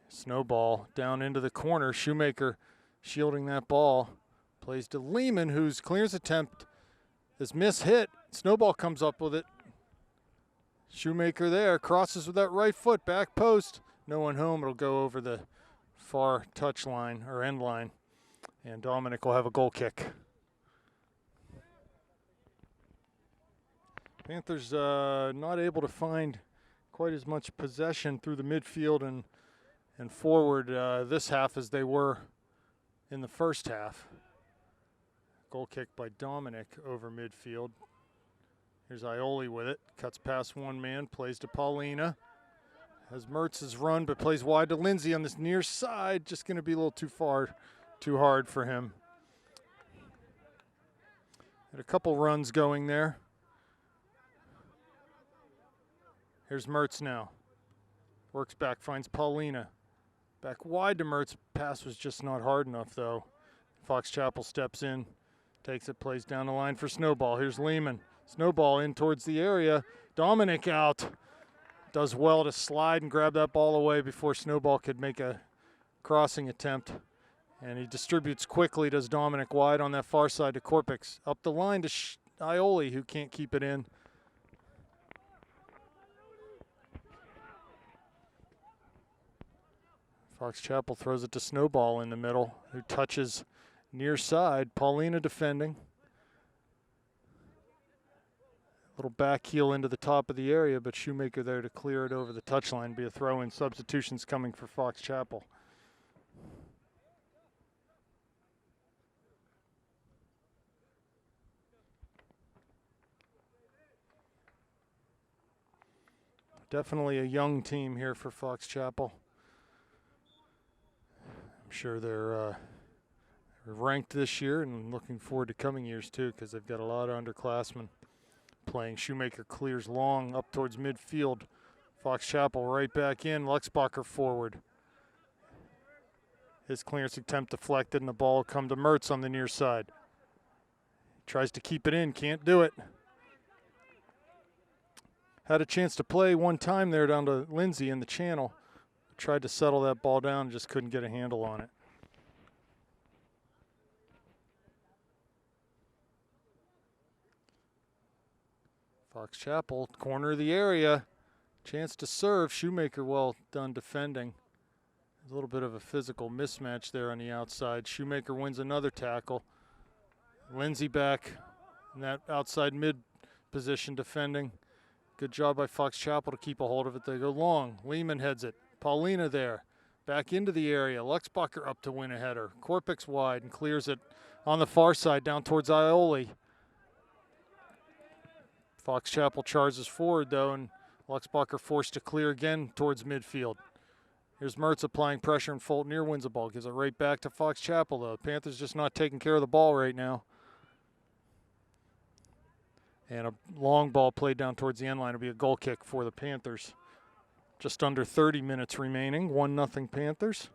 Snowball down into the corner. Shoemaker shielding that ball. Plays to Lehman, whose clearance attempt is mishit. Snowball comes up with it. Shoemaker there, crosses with that right foot, back post. No one home. It'll go over the far touch line or end line, and Dominic will have a goal kick. Panthers not able to find quite as much possession through the midfield and forward this half as they were in the first half. Goal kick by Dominic over midfield. Here's Ioli with it. Cuts past one man, plays to Paulina. Has Mertz's run, but plays wide to Lindsay on this near side. Just going to be a little too hard for him. Had a couple runs going there. Here's Mertz now. Works back, finds Paulina. Back wide to Mertz. Pass was just not hard enough, though. Fox Chapel steps in, takes it, plays down the line for Snowball. Here's Lehman. Snowball in towards the area. Dominic out. Does well to slide and grab that ball away before Snowball could make a crossing attempt. And he distributes quickly, does Dominic wide on that far side to Corpix. Up the line to Ioli, who can't keep it in. Fox Chapel throws it to Snowball in the middle, who touches near side. Paulina defending. Little back heel into the top of the area, but Shoemaker there to clear it over the touchline. Be a throw-in. Substitutions coming for Fox Chapel. Definitely a young team here for Fox Chapel. I'm sure they're ranked this year and looking forward to coming years too, because they've got a lot of underclassmen playing. Shoemaker clears long up towards midfield. Fox Chapel right back in. Luxbacher forward. His clearance attempt deflected and the ball come to Mertz on the near side. Tries to keep it in, can't do it. Had a chance to play one time there down to Lindsay in the channel. Tried to settle that ball down, just couldn't get a handle on it. Fox Chapel, corner of the area. Chance to serve. Shoemaker well done defending. A little bit of a physical mismatch there on the outside. Shoemaker wins another tackle. Lindsay back in that outside mid position defending. Good job by Fox Chapel to keep a hold of it. They go long. Lehman heads it. Paulina there. Back into the area. Luxbacher up to win a header. Corpix wide and clears it on the far side down towards Ioli. Fox Chapel charges forward though, and Luxbacher forced to clear again towards midfield. Here's Mertz applying pressure, and Fulton near wins the ball. Gives it right back to Fox Chapel though. Panthers just not taking care of the ball right now. And a long ball played down towards the end line. It'll be a goal kick for the Panthers. Just under 30 minutes remaining. 1-0 Panthers.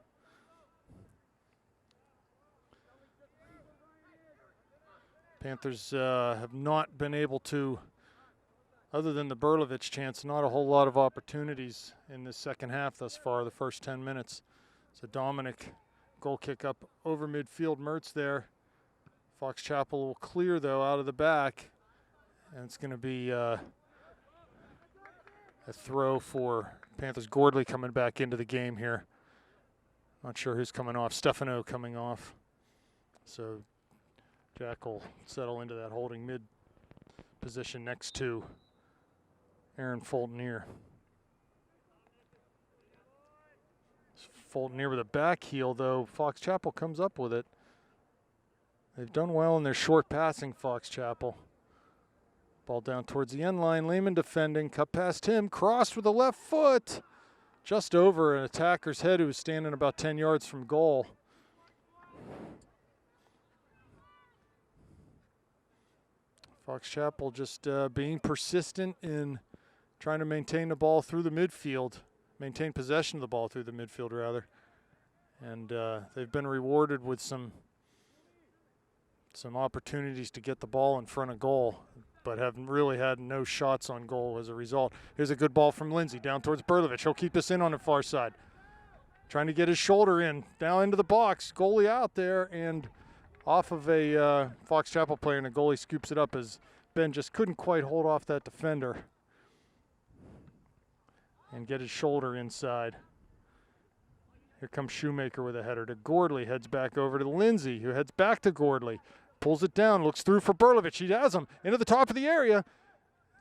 Panthers have not been able to, other than the Berlovich chance, not a whole lot of opportunities in this second half thus far, the first 10 minutes. So Dominic, goal kick up over midfield. Mertz there. Fox Chapel will clear though out of the back. And it's going to be a throw for Panthers. Gordley coming back into the game here. Not sure who's coming off. Stefano coming off. So Jack will settle into that holding mid position next to Aaron Fultonier. Fultonier with a back heel though. Fox Chapel comes up with it. They've done well in their short passing, Fox Chapel. Ball down towards the end line. Lehman defending. Cut past him. Crossed with the left foot. Just over an attacker's head who was standing about 10 yards from goal. Fox Chapel just being persistent in trying to maintain the ball through the midfield. Maintain possession of the ball through the midfield, rather. And they've been rewarded with some opportunities to get the ball in front of goal, but have really had no shots on goal as a result. Here's a good ball from Lindsay down towards Berlovich. He'll keep this in on the far side. Trying to get his shoulder in, down into the box. Goalie out there and off of a Fox Chapel player, and the goalie scoops it up as Ben just couldn't quite hold off that defender and get his shoulder inside. Here comes Shoemaker with a header to Gordley. Heads back over to Lindsay, who heads back to Gordley. Pulls it down, looks through for Berlovich. He has him into the top of the area.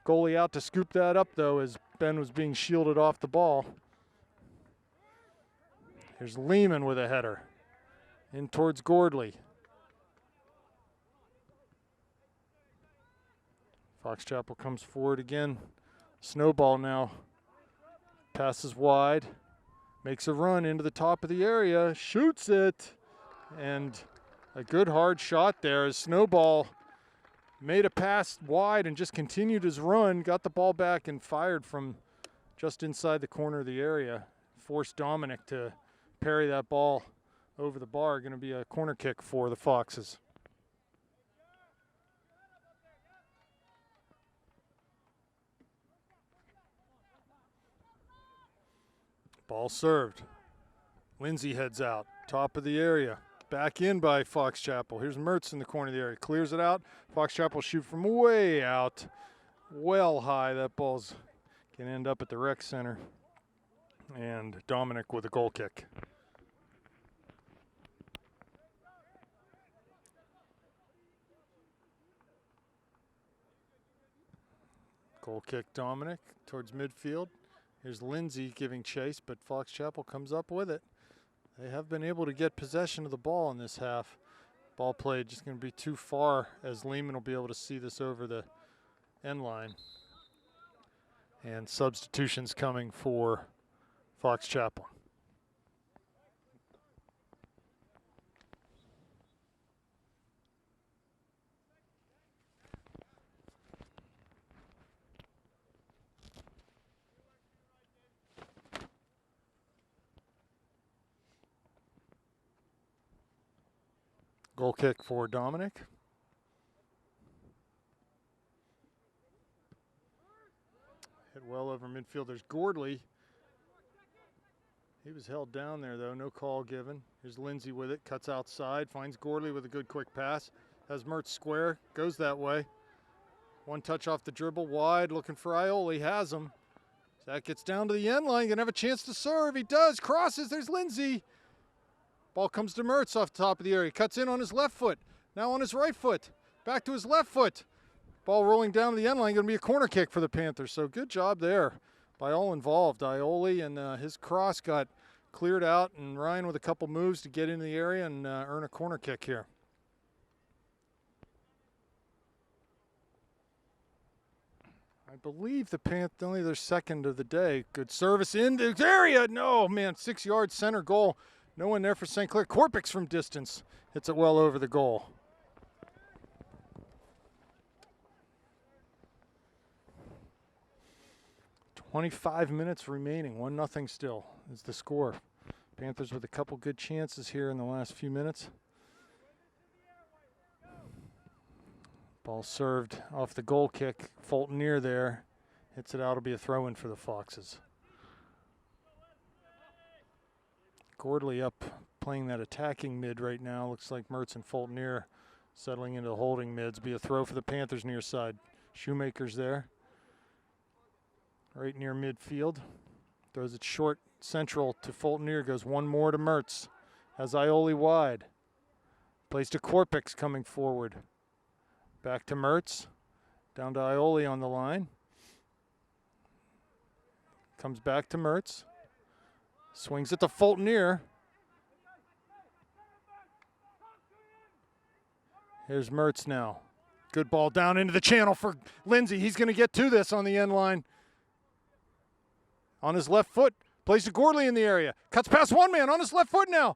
Goalie out to scoop that up, though, as Ben was being shielded off the ball. Here's Lehman with a header in towards Gordley. Fox Chapel comes forward again. Snowball now passes wide, makes a run into the top of the area, shoots it, and a good hard shot there as Snowball made a pass wide and just continued his run, got the ball back and fired from just inside the corner of the area. Forced Dominic to parry that ball over the bar. Going to be a corner kick for the Foxes. Ball served. Lindsay heads out, top of the area. Back in by Fox Chapel. Here's Mertz in the corner of the area. Clears it out. Fox Chapel shoot from way out. Well high. That ball's going to end up at the rec center. And Dominic with a goal kick. Goal kick Dominic towards midfield. Here's Lindsay giving chase, but Fox Chapel comes up with it. They have been able to get possession of the ball in this half. Ball played just going to be too far, as Lehman will be able to see this over the end line. And substitutions coming for Fox Chapel. Goal kick for Dominic. Hit well over midfield. There's Gordley. He was held down there, though. No call given. Here's Lindsay with it. Cuts outside. Finds Gordley with a good quick pass. Has Mertz square. Goes that way. One touch off the dribble. Wide. Looking for Ioli. Has him. That gets down to the end line. Going to have a chance to serve. He does. Crosses. There's Lindsay. Ball comes to Mertz off the top of the area. Cuts in on his left foot. Now on his right foot. Back to his left foot. Ball rolling down to the end line. Going to be a corner kick for the Panthers. So good job there by all involved. Ioli and his cross got cleared out, and Ryan with a couple moves to get into the area and earn a corner kick here. I believe the Panthers, only their second of the day. Good service in the area. No, man, 6-yard center goal. No one there for St. Clair. Korpix from distance hits it well over the goal. .25 minutes remaining. 1-0 still is the score. Panthers with a couple good chances here in the last few minutes. Ball served off the goal kick. Fulton near there. Hits it out. It'll be a throw-in for the Foxes. Gordley up playing that attacking mid right now. Looks like Mertz and Fulton settling into the holding mids. Be a throw for the Panthers near side. Shoemaker's there. Right near midfield. Throws it short central to Fulton. Goes one more to Mertz. Has Ioli wide. Plays to Korpix coming forward. Back to Mertz. Down to Ioli on the line. Comes back to Mertz. Swings it to Fulton. Here's Mertz now. Good ball down into the channel for Lindsay. He's going to get to this on the end line. On his left foot. Plays to Gordley in the area. Cuts past one man on his left foot now.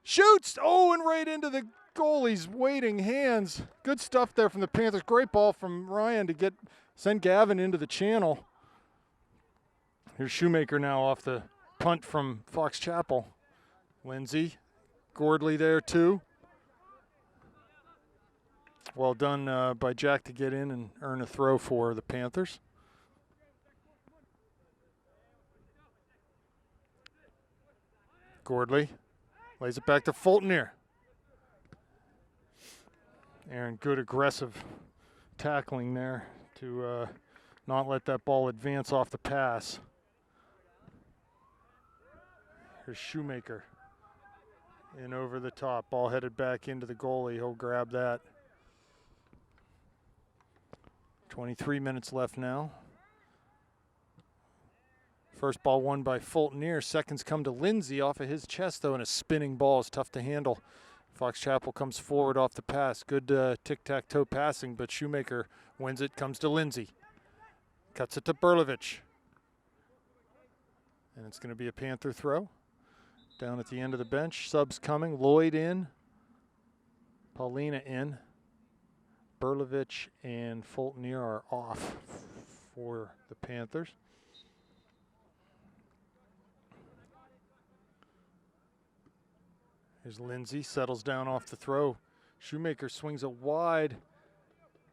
Shoots. Oh, and right into the goalie's waiting hands. Good stuff there from the Panthers. Great ball from Ryan to send Gavin into the channel. Here's Shoemaker now off the punt from Fox Chapel. Lindsay. Gordley there too. Well done by Jack to get in and earn a throw for the Panthers. Gordley lays it back to Fulton. Aaron, good aggressive tackling there to not let that ball advance off the pass. Here's Shoemaker in over the top. Ball headed back into the goalie. He'll grab that. 23 minutes left now. First ball won by Fulton. Seconds come to Lindsay off of his chest, though, and a spinning ball is tough to handle. Fox Chapel comes forward off the pass. Good tic-tac-toe passing, but Shoemaker wins it, comes to Lindsay. Cuts it to Berlovich. And it's going to be a Panther throw. Down at the end of the bench, subs coming. Lloyd in. Paulina in. Berlovich and Fulton are off for the Panthers. Here's Lindsay, settles down off the throw. Shoemaker swings it wide.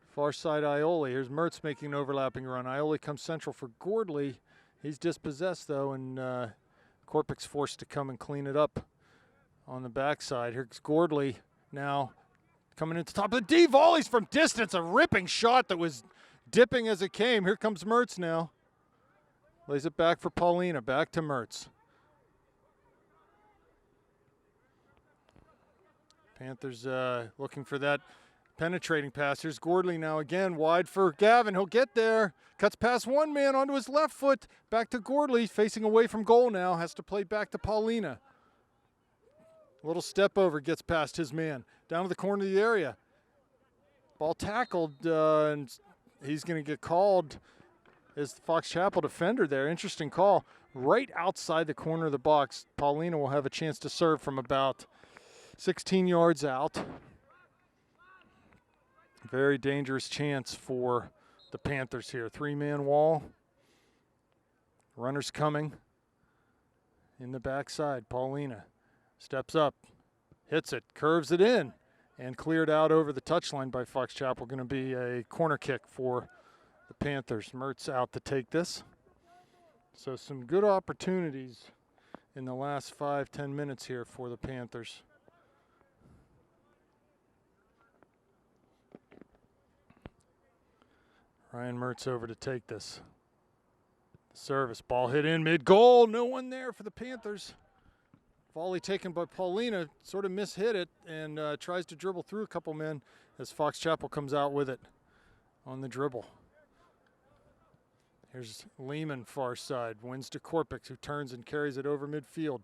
Far side Iole. Here's Mertz making an overlapping run. Iole comes central for Gordley. He's dispossessed though, and Korpik's forced to come and clean it up on the backside. Here's Gordley now coming into top of the D. Volleys from distance. A ripping shot that was dipping as it came. Here comes Mertz now. Lays it back for Paulina. Back to Mertz. Panthers looking for that penetrating pass. Here's Gordley now again, wide for Gavin. He'll get there. Cuts past one man onto his left foot. Back to Gordley, facing away from goal now. Has to play back to Paulina. A little step over, gets past his man. Down to the corner of the area. Ball tackled, and he's going to get called as the Fox Chapel defender there. Interesting call. Right outside the corner of the box. Paulina will have a chance to serve from about 16 yards out. Very dangerous chance for the Panthers here. Three-man wall. Runners coming. In the backside, Paulina steps up, hits it, curves it in, and cleared out over the touchline by Fox Chapel. Going to be a corner kick for the Panthers. Mertz out to take this. So some good opportunities in the last 5-10 minutes here for the Panthers. Ryan Mertz over to take this. Service, ball hit in mid-goal. No one there for the Panthers. Volley taken by Paulina, sort of mishit it and tries to dribble through a couple men as Fox Chapel comes out with it on the dribble. Here's Lehman far side, wins to Korpik, who turns and carries it over midfield.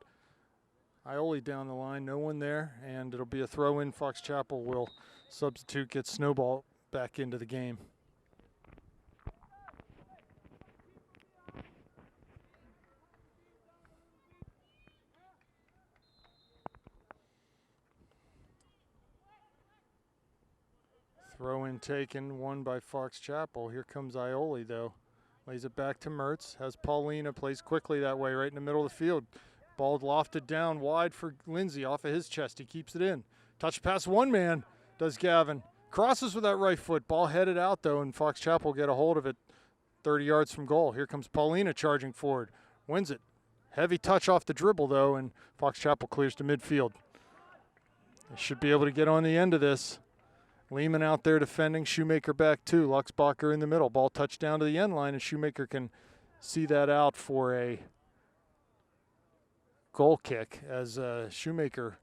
Iole down the line, no one there, and it'll be a throw in. Fox Chapel will substitute, get Snowball back into the game. Throw in taken, won by Fox Chapel. Here comes Iole though. Lays it back to Mertz, has Paulina, plays quickly that way right in the middle of the field. Ball lofted down wide for Lindsay off of his chest. He keeps it in. Touch pass one man, does Gavin. Crosses with that right foot. Ball headed out though, and Fox Chapel get a hold of it 30 yards from goal. Here comes Paulina charging forward. Wins it. Heavy touch off the dribble though, and Fox Chapel clears to midfield. They should be able to get on the end of this. Lehman out there defending, Shoemaker back too. Luxbacher in the middle. Ball touched down to the end line, and Shoemaker can see that out for a goal kick. As Shoemaker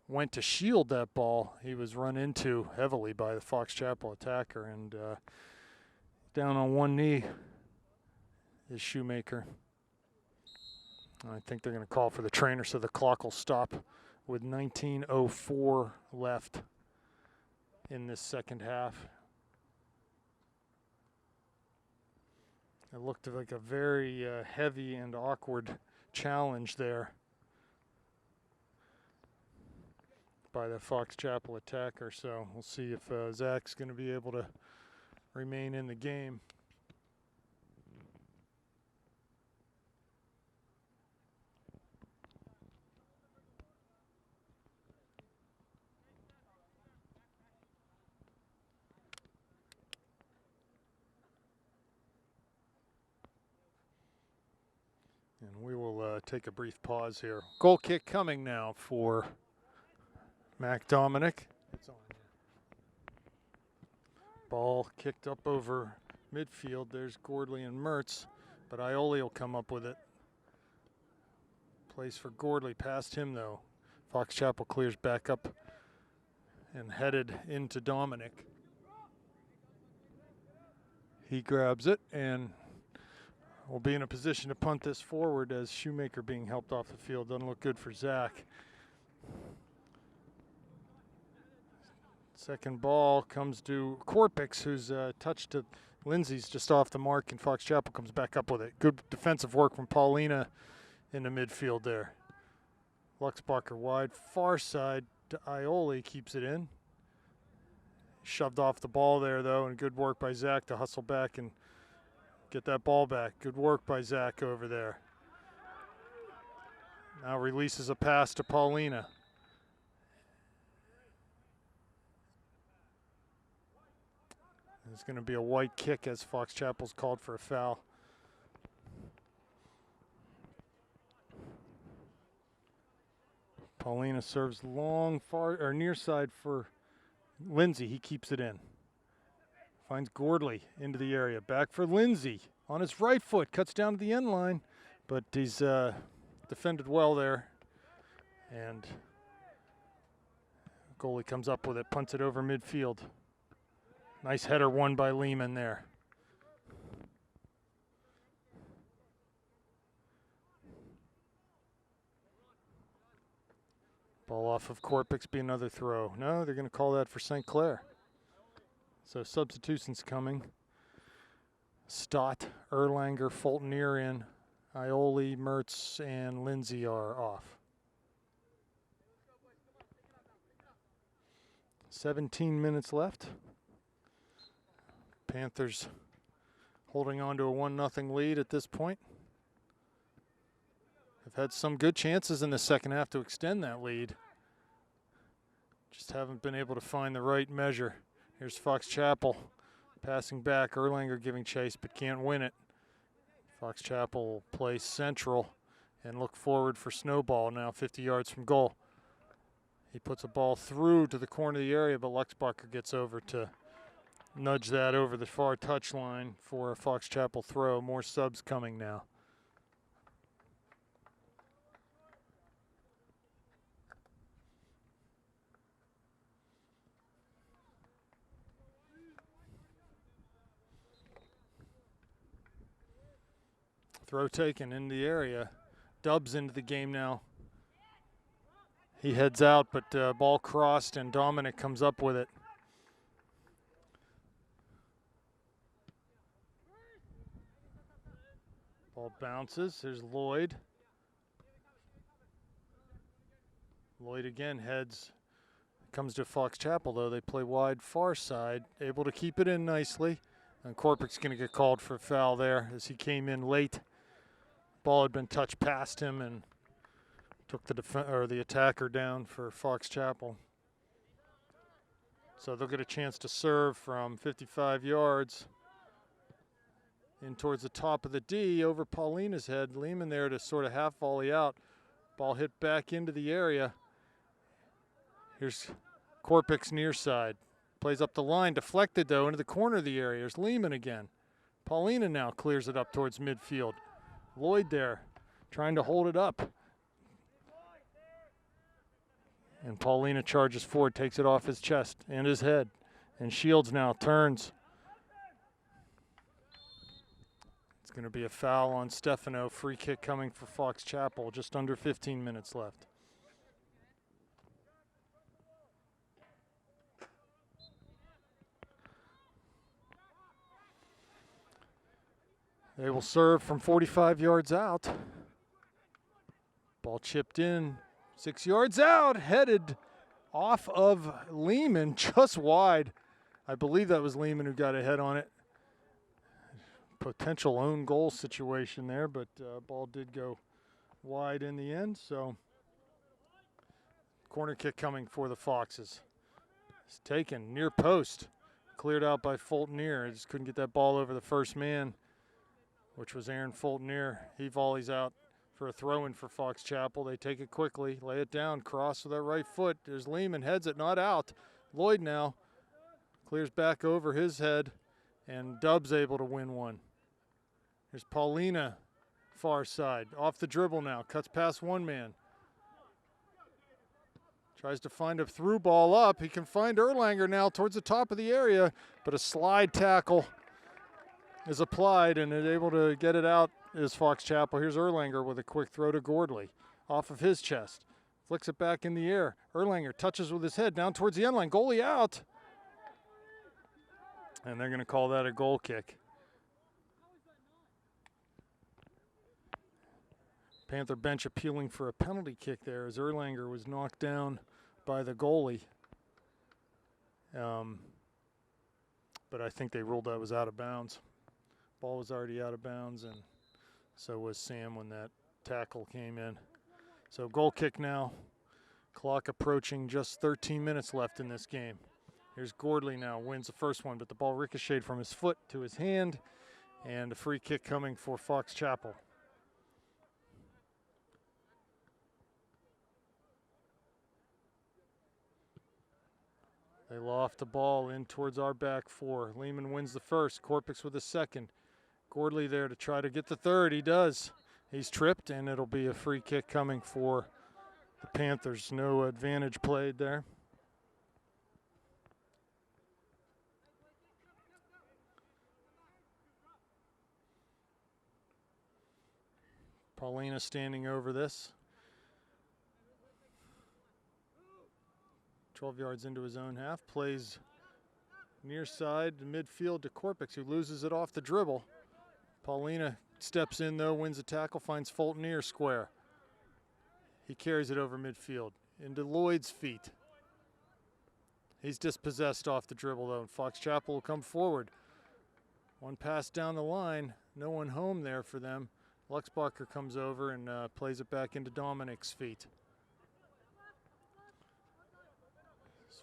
went to shield that ball, he was run into heavily by the Fox Chapel attacker, and down on one knee is Shoemaker. I think they're going to call for the trainer, so the clock will stop with 19:04 left in this second half. It looked like a very heavy and awkward challenge there by the Fox Chapel attacker, so we'll see if Zach's going to be able to remain in the game. And we will take a brief pause here. Goal kick coming now for Mac Dominic. It's on here. Ball kicked up over midfield. There's Gordley and Mertz, but Iole will come up with it. Place for Gordley, past him though. Fox Chapel clears back up and headed into Dominic. He grabs it and will be in a position to punt this forward as Shoemaker being helped off the field. Doesn't look good for Zach. Second ball comes to Korpik, who's touched to Lindsay's just off the mark, and Fox Chapel comes back up with it. Good defensive work from Paulina in the midfield there. Luxbacher wide, far side to Iole, keeps it in. Shoved off the ball there though, and good work by Zach to hustle back and get that ball back. Good work by Zach over there. Now releases a pass to Paulina. It's going to be a white kick as Fox Chapel's called for a foul. Paulina serves long, far or near side for Lindsay. He keeps it in. Finds Gordley into the area. Back for Lindsay on his right foot. Cuts down to the end line, but he's defended well there. And goalie comes up with it, punts it over midfield. Nice header won by Lehman there. Ball off of Corpix, be another throw. No, they're going to call that for St. Clair. So substitutions coming. Stott, Erlanger, Fultonier in. Ioli, Mertz, and Lindsay are off. 17 minutes left. Panthers holding on to a 1-0 lead at this point. They've had some good chances in the second half to extend that lead. Just haven't been able to find the right measure. Here's Fox Chapel passing back. Erlanger giving chase but can't win it. Fox Chapel will play central and look forward for Snowball now 50 yards from goal. He puts a ball through to the corner of the area, but Luxbacher gets over to nudge that over the far touch line for a Fox Chapel throw. More subs coming now. Throw taken in the area. Dubs into the game now. He heads out, but ball crossed, and Dominic comes up with it. Ball bounces. There's Lloyd. Lloyd again heads. Comes to Fox Chapel, though. They play wide far side. Able to keep it in nicely. And Corpic's going to get called for a foul there as he came in late. Ball had been touched past him and took the attacker down for Fox Chapel. So they'll get a chance to serve from 55 yards in towards the top of the D over Paulina's head. Lehman there to sort of half volley out. Ball hit back into the area. Here's Corpix near side. Plays up the line, deflected though into the corner of the area. There's Lehman again. Paulina now clears it up towards midfield. Lloyd there trying to hold it up. And Paulina charges forward, takes it off his chest and his head. And Shields now turns. It's going to be a foul on Stefano. Free kick coming for Fox Chapel. Just under 15 minutes left. They will serve from 45 yards out. Ball chipped in, 6 yards out, headed off of Lehman, just wide. I believe that was Lehman who got a head on it. Potential own goal situation there, but ball did go wide in the end. So corner kick coming for the Foxes. It's taken near post, cleared out by Fultonier. Just couldn't get that ball over the first man, which was Aaron Fultonier. He volleys out for a throw-in for Fox Chapel. They take it quickly, lay it down, cross with that right foot. There's Lehman, heads it, not out. Lloyd now clears back over his head, and Dub's able to win one. There's Paulina, far side, off the dribble now, cuts past one man. Tries to find a through ball up. He can find Erlanger now towards the top of the area, but a slide tackle is applied and is able to get it out is Fox Chapel. Here's Erlanger with a quick throw to Gordley off of his chest. Flicks it back in the air. Erlanger touches with his head down towards the end line. Goalie out. And they're going to call that a goal kick. Panther bench appealing for a penalty kick there as Erlanger was knocked down by the goalie. But I think they ruled that was out of bounds. Ball was already out of bounds, and so was Sam when that tackle came in. So goal kick now. Clock approaching, just 13 minutes left in this game. Here's Gordley now, wins the first one, but the ball ricocheted from his foot to his hand, and a free kick coming for Fox Chapel. They loft the ball in towards our back four. Lehman wins the first, Corpix with the second. Gordley there to try to get the third. He does. He's tripped, and it'll be a free kick coming for the Panthers. No advantage played there. Paulina standing over this. 12 yards into his own half. Plays near side to midfield to Corpix, who loses it off the dribble. Paulina steps in though, wins the tackle, finds Fulton near square. He carries it over midfield into Lloyd's feet. He's dispossessed off the dribble though, and Fox Chapel will come forward. One pass down the line, no one home there for them. Luxbacher comes over and plays it back into Dominic's feet.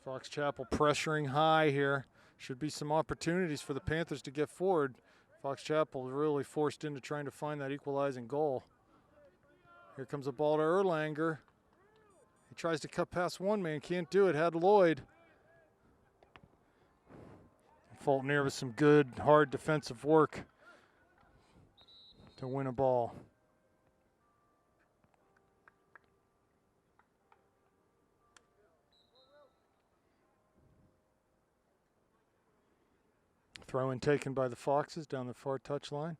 Fox Chapel pressuring high here. Should be some opportunities for the Panthers to get forward. Fox Chapel really forced into trying to find that equalizing goal. Here comes the ball to Erlanger. He tries to cut past one man, can't do it, had Lloyd. Fulton here with some good, hard defensive work to win a ball. Throw in taken by the Foxes down the far touchline.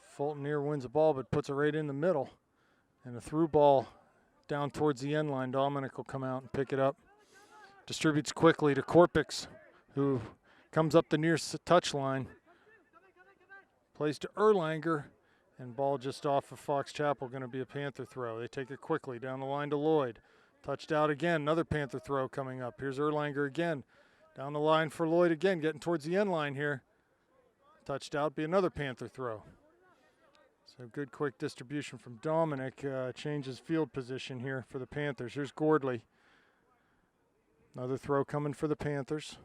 Fulton here wins the ball but puts it right in the middle. And a through ball down towards the end line. Dominic will come out and pick it up. Distributes quickly to Corpix, who comes up the near touchline. Plays to Erlanger, and ball just off of Fox Chapel, going to be a Panther throw. They take it quickly down the line to Lloyd. Touched out again, another Panther throw coming up. Here's Erlanger again. Down the line for Lloyd again, getting towards the end line here. Touched out, be another Panther throw. So good quick distribution from Dominic. Changes field position here for the Panthers. Here's Gordley. Another throw coming for the Panthers.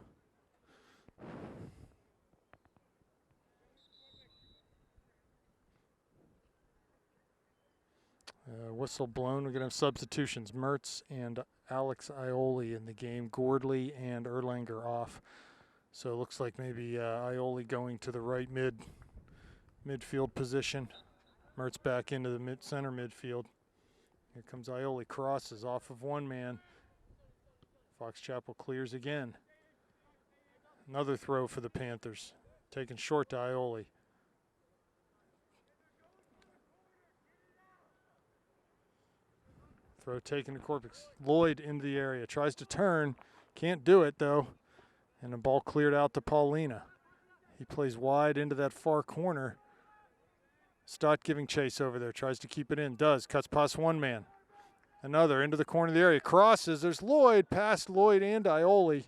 Whistle blown. We're going to have substitutions. Mertz and Alex Ioli in the game. Gordley and Erlanger off. So it looks like maybe Ioli going to the right midfield position. Mertz back into the center midfield. Here comes Ioli. Crosses off of one man. Fox Chapel clears again. Another throw for the Panthers. Taken short to Ioli. Throw taken to Corpix. Lloyd into the area. Tries to turn. Can't do it though. And the ball cleared out to Paulina. He plays wide into that far corner. Stott giving chase over there. Tries to keep it in. Does. Cuts past one man. Another into the corner of the area. Crosses. There's Lloyd. Past Lloyd and Ioli.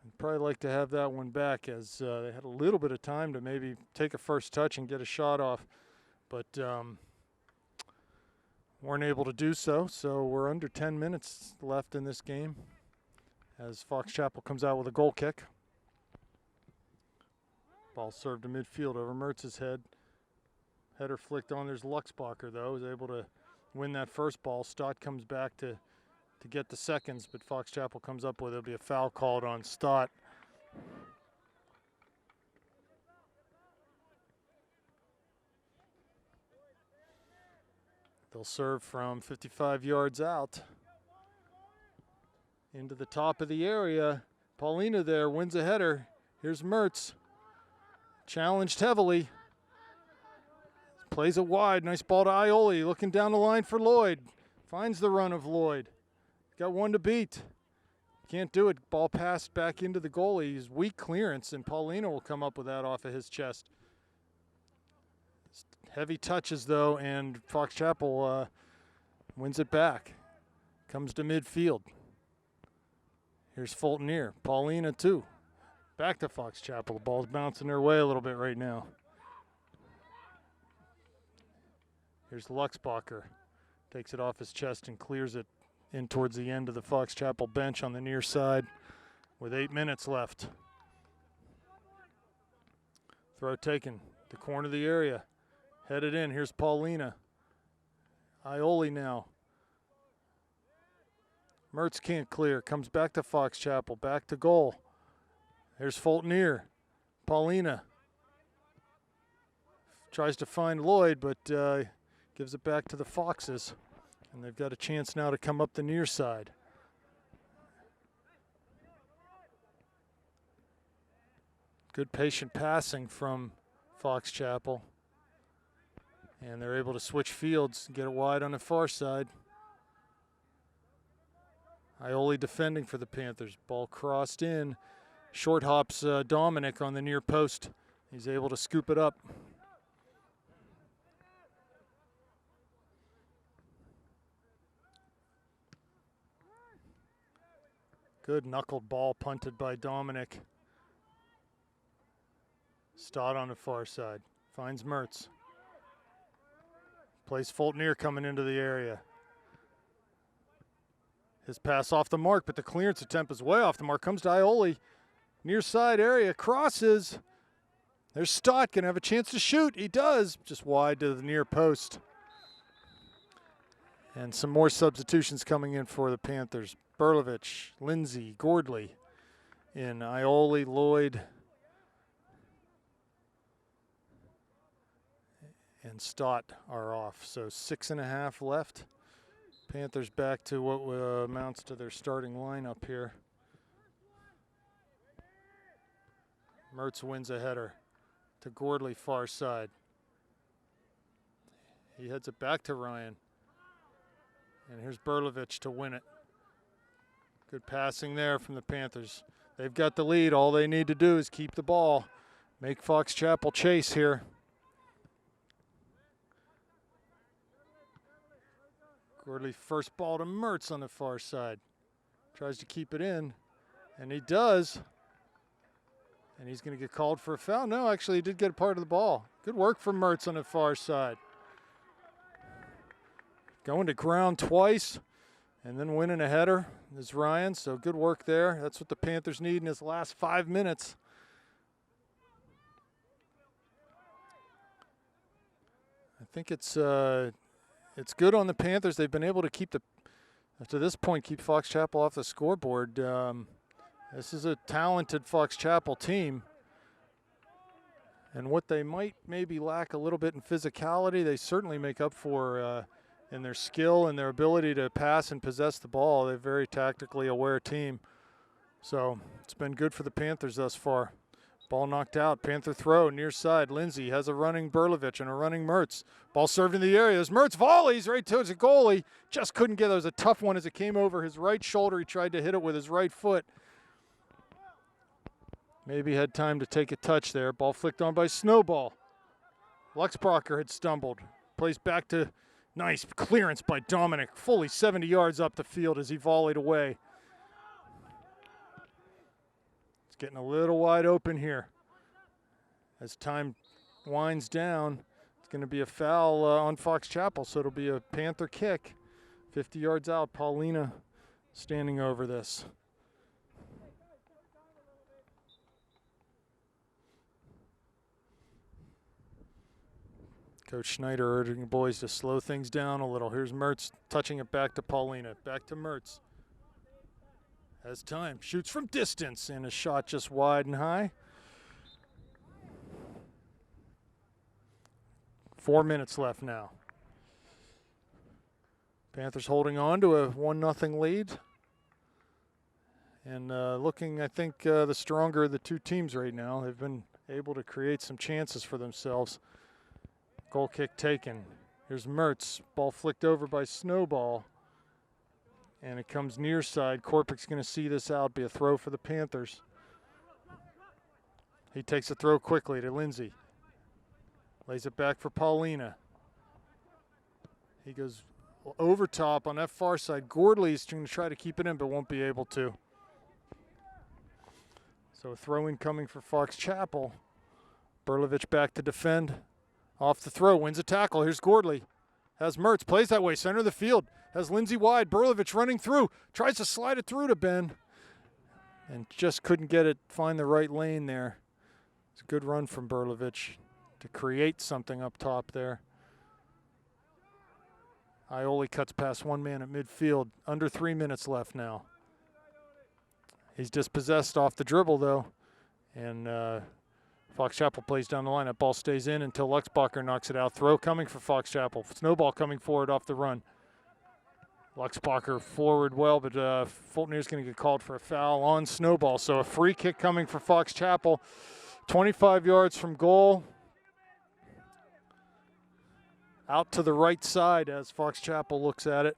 I'd probably like to have that one back as they had a little bit of time to maybe take a first touch and get a shot off. But weren't able to do so. So we're under 10 minutes left in this game as Fox Chapel comes out with a goal kick. Ball served to midfield over Mertz's head. Header flicked on. There's Luxbacher, though, was able to win that first ball. Stott comes back to get the seconds, but Fox Chapel comes up with it. There'll be a foul called on Stott. They'll serve from 55 yards out into the top of the area. Paulina there wins a header. Here's Mertz. Challenged heavily. Plays it wide. Nice ball to Ioli. Looking down the line for Lloyd. Finds the run of Lloyd. Got one to beat. Can't do it. Ball passed back into the goalie's weak clearance, and Paulina will come up with that off of his chest. Heavy touches, though, and Fox Chapel wins it back. Comes to midfield. Here's Fulton here. Paulina, too. Back to Fox Chapel. The ball's bouncing their way a little bit right now. Here's Luxbacher. Takes it off his chest and clears it in towards the end of the Fox Chapel bench on the near side. with 8 minutes left. Throw taken, the corner of the area, headed in. Here's Paulina. Ioli now. Mertz can't clear, comes back to Fox Chapel, back to goal. There's Fultonier. Paulina tries to find Lloyd, but gives it back to the Foxes. And they've got a chance now to come up the near side. Good patient passing from Fox Chapel. And they're able to switch fields and get it wide on the far side. Ioli defending for the Panthers. Ball crossed in. Short hops Dominic on the near post. He's able to scoop it up. Good knuckled ball punted by Dominic. Stott on the far side. Finds Mertz. Plays Fultonier coming into the area. His pass off the mark, but the clearance attempt is way off the mark. Comes to Ioli. Near side area. Crosses. There's Stott. Going to have a chance to shoot. He does. Just wide to the near post. And some more substitutions coming in for the Panthers. Berlovich, Lindsay, Gordley in. Ioli, Lloyd, and Stott are off. So 6.5 left. Panthers back to what amounts to their starting lineup here. Mertz wins a header to Gordley, far side. He heads it back to Ryan. And here's Berlovich to win it. Good passing there from the Panthers. They've got the lead. All they need to do is keep the ball. Make Fox Chapel chase here. Gordley first ball to Mertz on the far side. Tries to keep it in, and he does. And he's going to get called for a foul. No, actually he did get a part of the ball. Good work from Mertz on the far side. Going to ground twice and then winning a header is Ryan, so good work there. That's what the Panthers need in his last 5 minutes. I think it's good on the Panthers. They've been able to keep to this point, keep Fox Chapel off the scoreboard. This is a talented Fox Chapel team. And what they might maybe lack a little bit in physicality, they certainly make up for in their skill and their ability to pass and possess the ball. They're a very tactically aware team. So it's been good for the Panthers thus far. Ball knocked out. Panther throw near side. Lindsay has a running Berlovich and a running Mertz. Ball served in the area. There's Mertz volleys right towards the goalie. Just couldn't get it. It was a tough one as it came over his right shoulder. He tried to hit it with his right foot. Maybe had time to take a touch there. Ball flicked on by Snowball. Luxbrocker had stumbled. Plays back to nice clearance by Dominic. Fully 70 yards up the field as he volleyed away. It's getting a little wide open here. As time winds down, it's going to be a foul on Fox Chapel, so it'll be a Panther kick. 50 yards out, Paulina standing over this. Coach Schneider urging the boys to slow things down a little. Here's Mertz touching it back to Paulina. Back to Mertz. Has time. Shoots from distance, and a shot just wide and high. 4 minutes left now. Panthers holding on to a 1-0 lead. And looking, I think, the stronger of the two teams right now. They've been able to create some chances for themselves. Goal kick taken. Here's Mertz. Ball flicked over by Snowball. And it comes near side. Korpik's going to see this out. Be a throw for the Panthers. He takes a throw quickly to Lindsay. Lays it back for Paulina. He goes over top on that far side. Gordley's going to try to keep it in, but won't be able to. So a throw in coming for Fox Chapel. Berlovich back to defend. Off the throw, wins a tackle. Here's Gordley. Has Mertz, plays that way, center of the field. Has Lindsay wide, Berlovich running through. Tries to slide it through to Ben. and just couldn't find the right lane there. It's a good run from Berlovich to create something up top there. Ioli cuts past one man at midfield. Under 3 minutes left now. He's dispossessed off the dribble, though. And Fox Chapel plays down the line. That ball stays in until Luxbacher knocks it out. Throw coming for Fox Chapel. Snowball coming forward off the run. Luxbacher forward well, but Fultonier's going to get called for a foul on Snowball. So a free kick coming for Fox Chapel. 25 yards from goal. Out to the right side as Fox Chapel looks at it.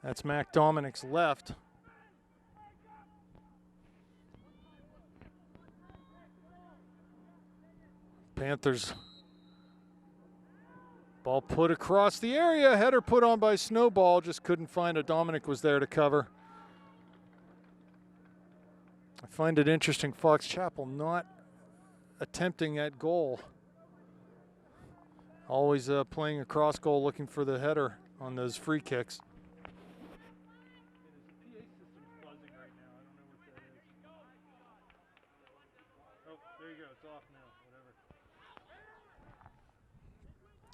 That's Mac Dominic's left. Panthers. Ball put across the area. Header put on by Snowball. Just couldn't find it. Dominic was there to cover. I find it interesting, Fox Chapel not attempting at goal. Always playing a cross goal, looking for the header on those free kicks.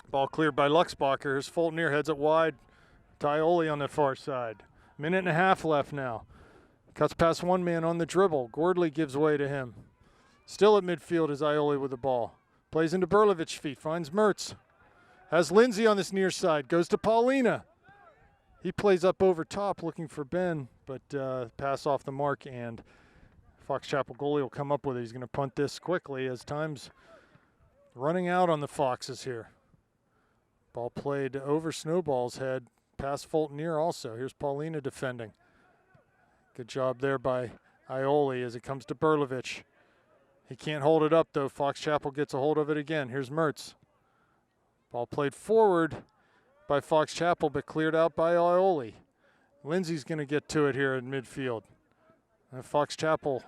Ball cleared by Luxbacher. Here's Fultonier, heads it wide. Ioli on the far side. Minute and a half left now. Cuts past one man on the dribble. Gordley gives way to him. Still at midfield is Ioli with the ball. Plays into Berlovich's feet, finds Mertz. Has Lindsay on this near side, goes to Paulina. He plays up over top looking for Ben, but pass off the mark, and Fox Chapel goalie will come up with it. He's going to punt this quickly as time's running out on the Foxes here. Ball played over Snowball's head, past Fultonier also. Here's Paulina defending. Good job there by Ioli as it comes to Berlovich. He can't hold it up, though. Fox Chapel gets a hold of it again. Here's Mertz. Ball played forward by Fox Chapel, but cleared out by Ioli. Lindsay's going to get to it here in midfield. And Fox Chapel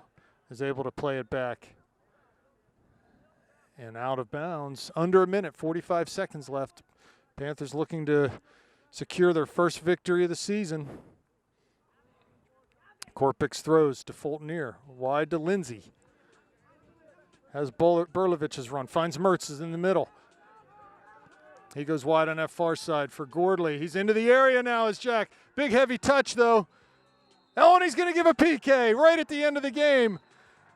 is able to play it back. And out of bounds. Under a minute, 45 seconds left. Panthers looking to secure their first victory of the season. Korpix throws to Fultonier. Wide to Lindsay. Has Berlovich's run. Finds Mertz is in the middle. He goes wide on that far side for Gordley. He's into the area now as Jack. Big heavy touch though. Oh, and he's going to give a PK right at the end of the game.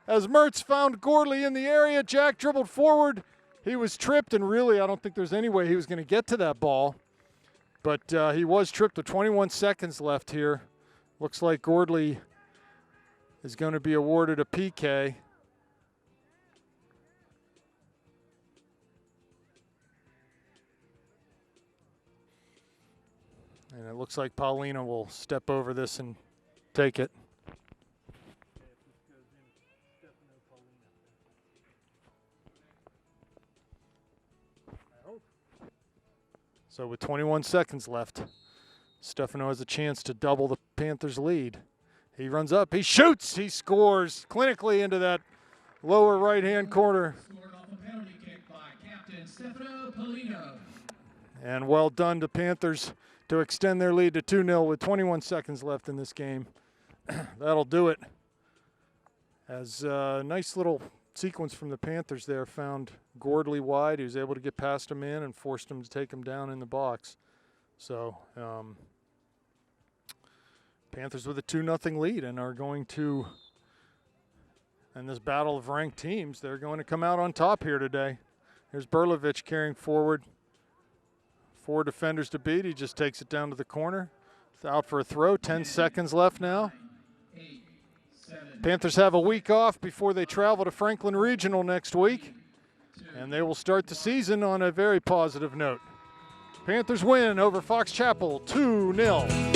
As Mertz found Gordley in the area, Jack dribbled forward. He was tripped, and really I don't think there's any way he was going to get to that ball. But he was tripped with 21 seconds left here. Looks like Gordley is going to be awarded a PK. And it looks like Paulina will step over this and take it. So with 21 seconds left, Stefano has a chance to double the Panthers' lead. He runs up, he shoots, he scores clinically into that lower right-hand corner. Scored off a penalty kick by Captain Stefano Paulino. And well done to Panthers to extend their lead to 2-0 with 21 seconds left in this game. That'll do it. As a nice little sequence from the Panthers there, found Gordley wide. He was able to get past him in and forced him to take him down in the box. So Panthers with a 2-0 lead and are going to, in this battle of ranked teams, they're going to come out on top here today. Here's Berlovich carrying forward. 4 defenders to beat. He just takes it down to the corner. It's out for a throw. 10 seconds left now. Panthers have a week off before they travel to Franklin Regional next week, and they will start the season on a very positive note. Panthers win over Fox Chapel 2-0.